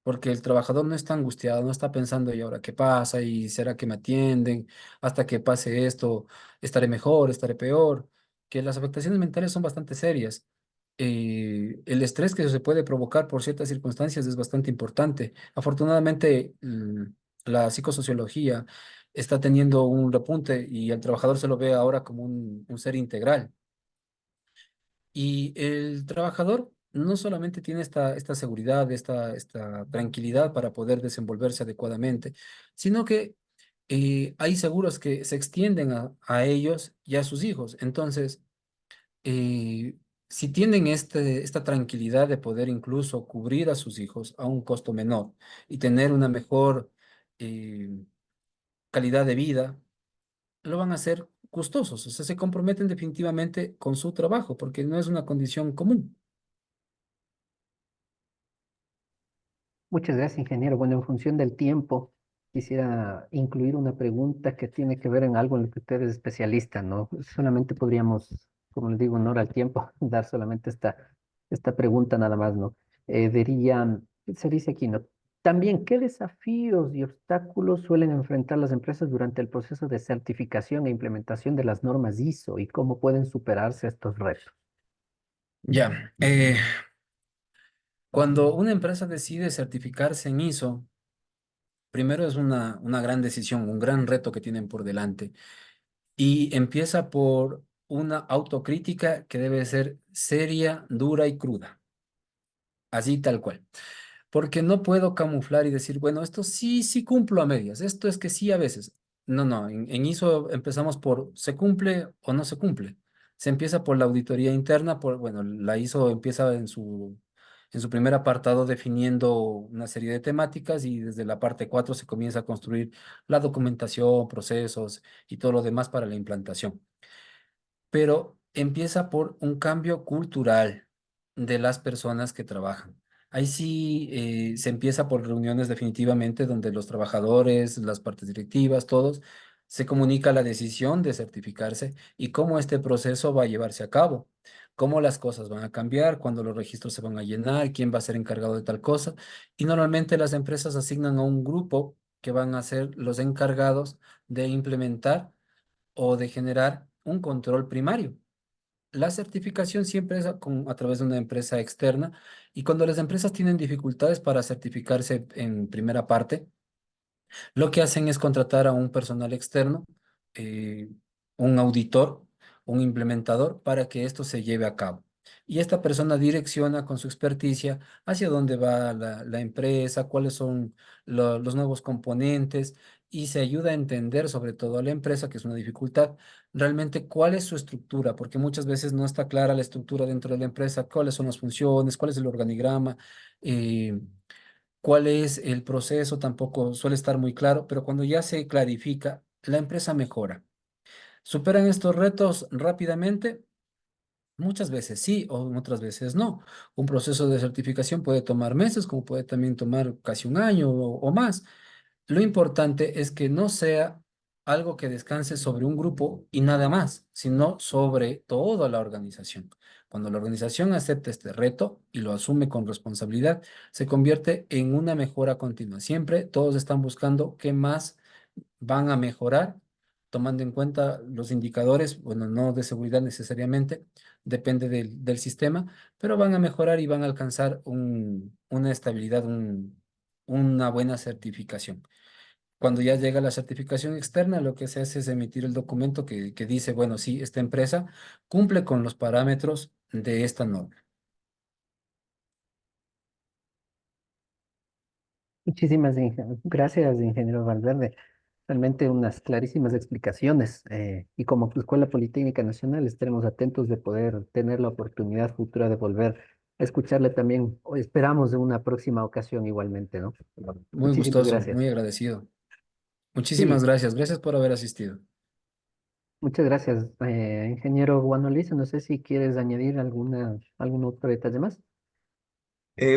Porque el trabajador no está angustiado, no está pensando, ¿y ahora qué pasa? ¿Y será que me atienden? Hasta que pase esto, estaré mejor, estaré peor. Que las afectaciones mentales son bastante serias. El estrés que se puede provocar por ciertas circunstancias es bastante importante. Afortunadamente, la psicosociología está teniendo un repunte y el trabajador se lo ve ahora como un ser integral. Y el trabajador no solamente tiene esta seguridad, esta tranquilidad para poder desenvolverse adecuadamente, sino que hay seguros que se extienden a ellos y a sus hijos. Entonces, si tienen esta tranquilidad de poder incluso cubrir a sus hijos a un costo menor y tener una mejor eh, calidad de vida, lo van a hacer gustosos, o sea, se comprometen definitivamente con su trabajo porque no es una condición común. Muchas gracias, ingeniero. Bueno, en función del tiempo, quisiera incluir una pregunta que tiene que ver en algo en lo que usted es especialista, ¿no? Solamente podríamos, como les digo, honor al tiempo, dar solamente esta pregunta nada más, ¿no? Se dice aquí, ¿no? También, ¿qué desafíos y obstáculos suelen enfrentar las empresas durante el proceso de certificación e implementación de las normas ISO y cómo pueden superarse estos retos? Ya, cuando una empresa decide certificarse en ISO, primero es una gran decisión, un gran reto que tienen por delante. Y empieza por una autocrítica que debe ser seria, dura y cruda, así tal cual. Porque no puedo camuflar y decir, bueno, esto sí, sí cumplo a medias, esto es que sí a veces. No, no, en ISO empezamos por ¿se cumple o no se cumple? Se empieza por la auditoría interna, bueno, la ISO empieza en su primer apartado definiendo una serie de temáticas y desde la parte 4 se comienza a construir la documentación, procesos y todo lo demás para la implantación, pero empieza por un cambio cultural de las personas que trabajan. Ahí sí se empieza por reuniones definitivamente donde los trabajadores, las partes directivas, todos, se comunica la decisión de certificarse y cómo este proceso va a llevarse a cabo, cómo las cosas van a cambiar, cuándo los registros se van a llenar, quién va a ser encargado de tal cosa. Y normalmente las empresas asignan a un grupo que van a ser los encargados de implementar o de generar un control primario. La certificación siempre es a través de una empresa externa y cuando las empresas tienen dificultades para certificarse en primera parte, lo que hacen es contratar a un personal externo, eh, un auditor, un implementador, para que esto se lleve a cabo. Y esta persona direcciona con su experticia hacia dónde va la empresa, cuáles son los nuevos componentes y se ayuda a entender, sobre todo a la empresa, que es una dificultad, realmente cuál es su estructura, porque muchas veces no está clara la estructura dentro de la empresa, cuáles son las funciones, cuál es el organigrama. eh, Cuál es el proceso tampoco suele estar muy claro, pero cuando ya se clarifica, la empresa mejora. ¿Superan estos retos rápidamente? Muchas veces sí, o otras veces no. Un proceso de certificación puede tomar meses, como puede también tomar casi un año o más. Lo importante es que no sea algo que descanse sobre un grupo y nada más, sino sobre toda la organización. Cuando la organización acepta este reto y lo asume con responsabilidad, se convierte en una mejora continua. Siempre todos están buscando qué más van a mejorar, tomando en cuenta los indicadores, bueno, no de seguridad necesariamente, depende del sistema, pero van a mejorar y van a alcanzar una estabilidad, una buena certificación. Cuando ya llega la certificación externa, lo que se hace es emitir el documento que dice, bueno, sí, esta empresa cumple con los parámetros de esta norma. Gracias, ingeniero Valverde. Realmente unas clarísimas explicaciones. Y como Escuela Politécnica Nacional estaremos atentos de poder tener la oportunidad futura de volver a escucharle también. O esperamos en una próxima ocasión igualmente, ¿no? Muy Muchísimas gustoso, gracias. muy agradecido. Muchísimas Sí, gracias. Gracias por haber asistido. muchas gracias, ingeniero Juan Luis. No sé si quieres añadir algún otro detalle más.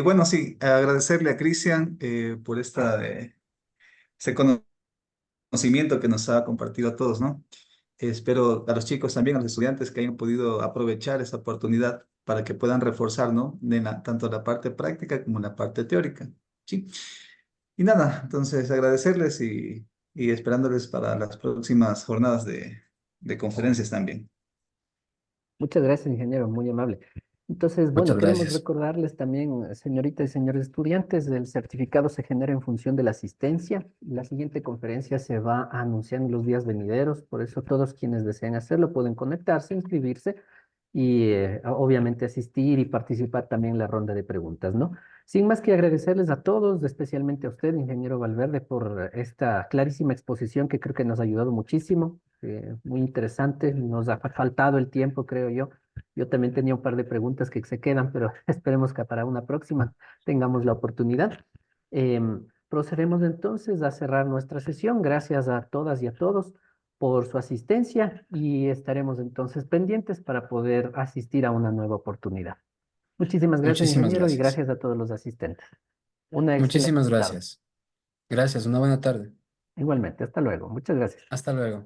Bueno, sí, agradecerle a Cristian por este conocimiento que nos ha compartido a todos, ¿no? Espero a los chicos también, a los estudiantes que hayan podido aprovechar esa oportunidad para que puedan reforzar, ¿no? Tanto la parte práctica como la parte teórica, ¿sí? Y nada, entonces agradecerles y esperándoles para las próximas jornadas de conferencias también. Muchas gracias, ingeniero, muy amable. Entonces, bueno, Muchas queremos gracias. recordarles también, señoritas y señores estudiantes, el certificado se genera en función de la asistencia. La siguiente conferencia se va a anunciar en los días venideros, por eso todos quienes deseen hacerlo pueden conectarse, inscribirse y obviamente asistir y participar también en la ronda de preguntas, ¿no? Sin más que agradecerles a todos, especialmente a usted, ingeniero Valverde, por esta clarísima exposición que creo que nos ha ayudado muchísimo, muy interesante, nos ha faltado el tiempo, creo yo. Yo también tenía un par de preguntas que se quedan, pero esperemos que para una próxima tengamos la oportunidad. Procedemos entonces a cerrar nuestra sesión. Gracias a todas y a todos por su asistencia y estaremos entonces pendientes para poder asistir a una nueva oportunidad. Muchísimas gracias, Muchísimas ingeniero, y gracias. gracias a todos los asistentes. Una excelente Muchísimas tarde. gracias. Gracias. Una buena tarde. Igualmente, hasta luego. Muchas gracias. Hasta luego.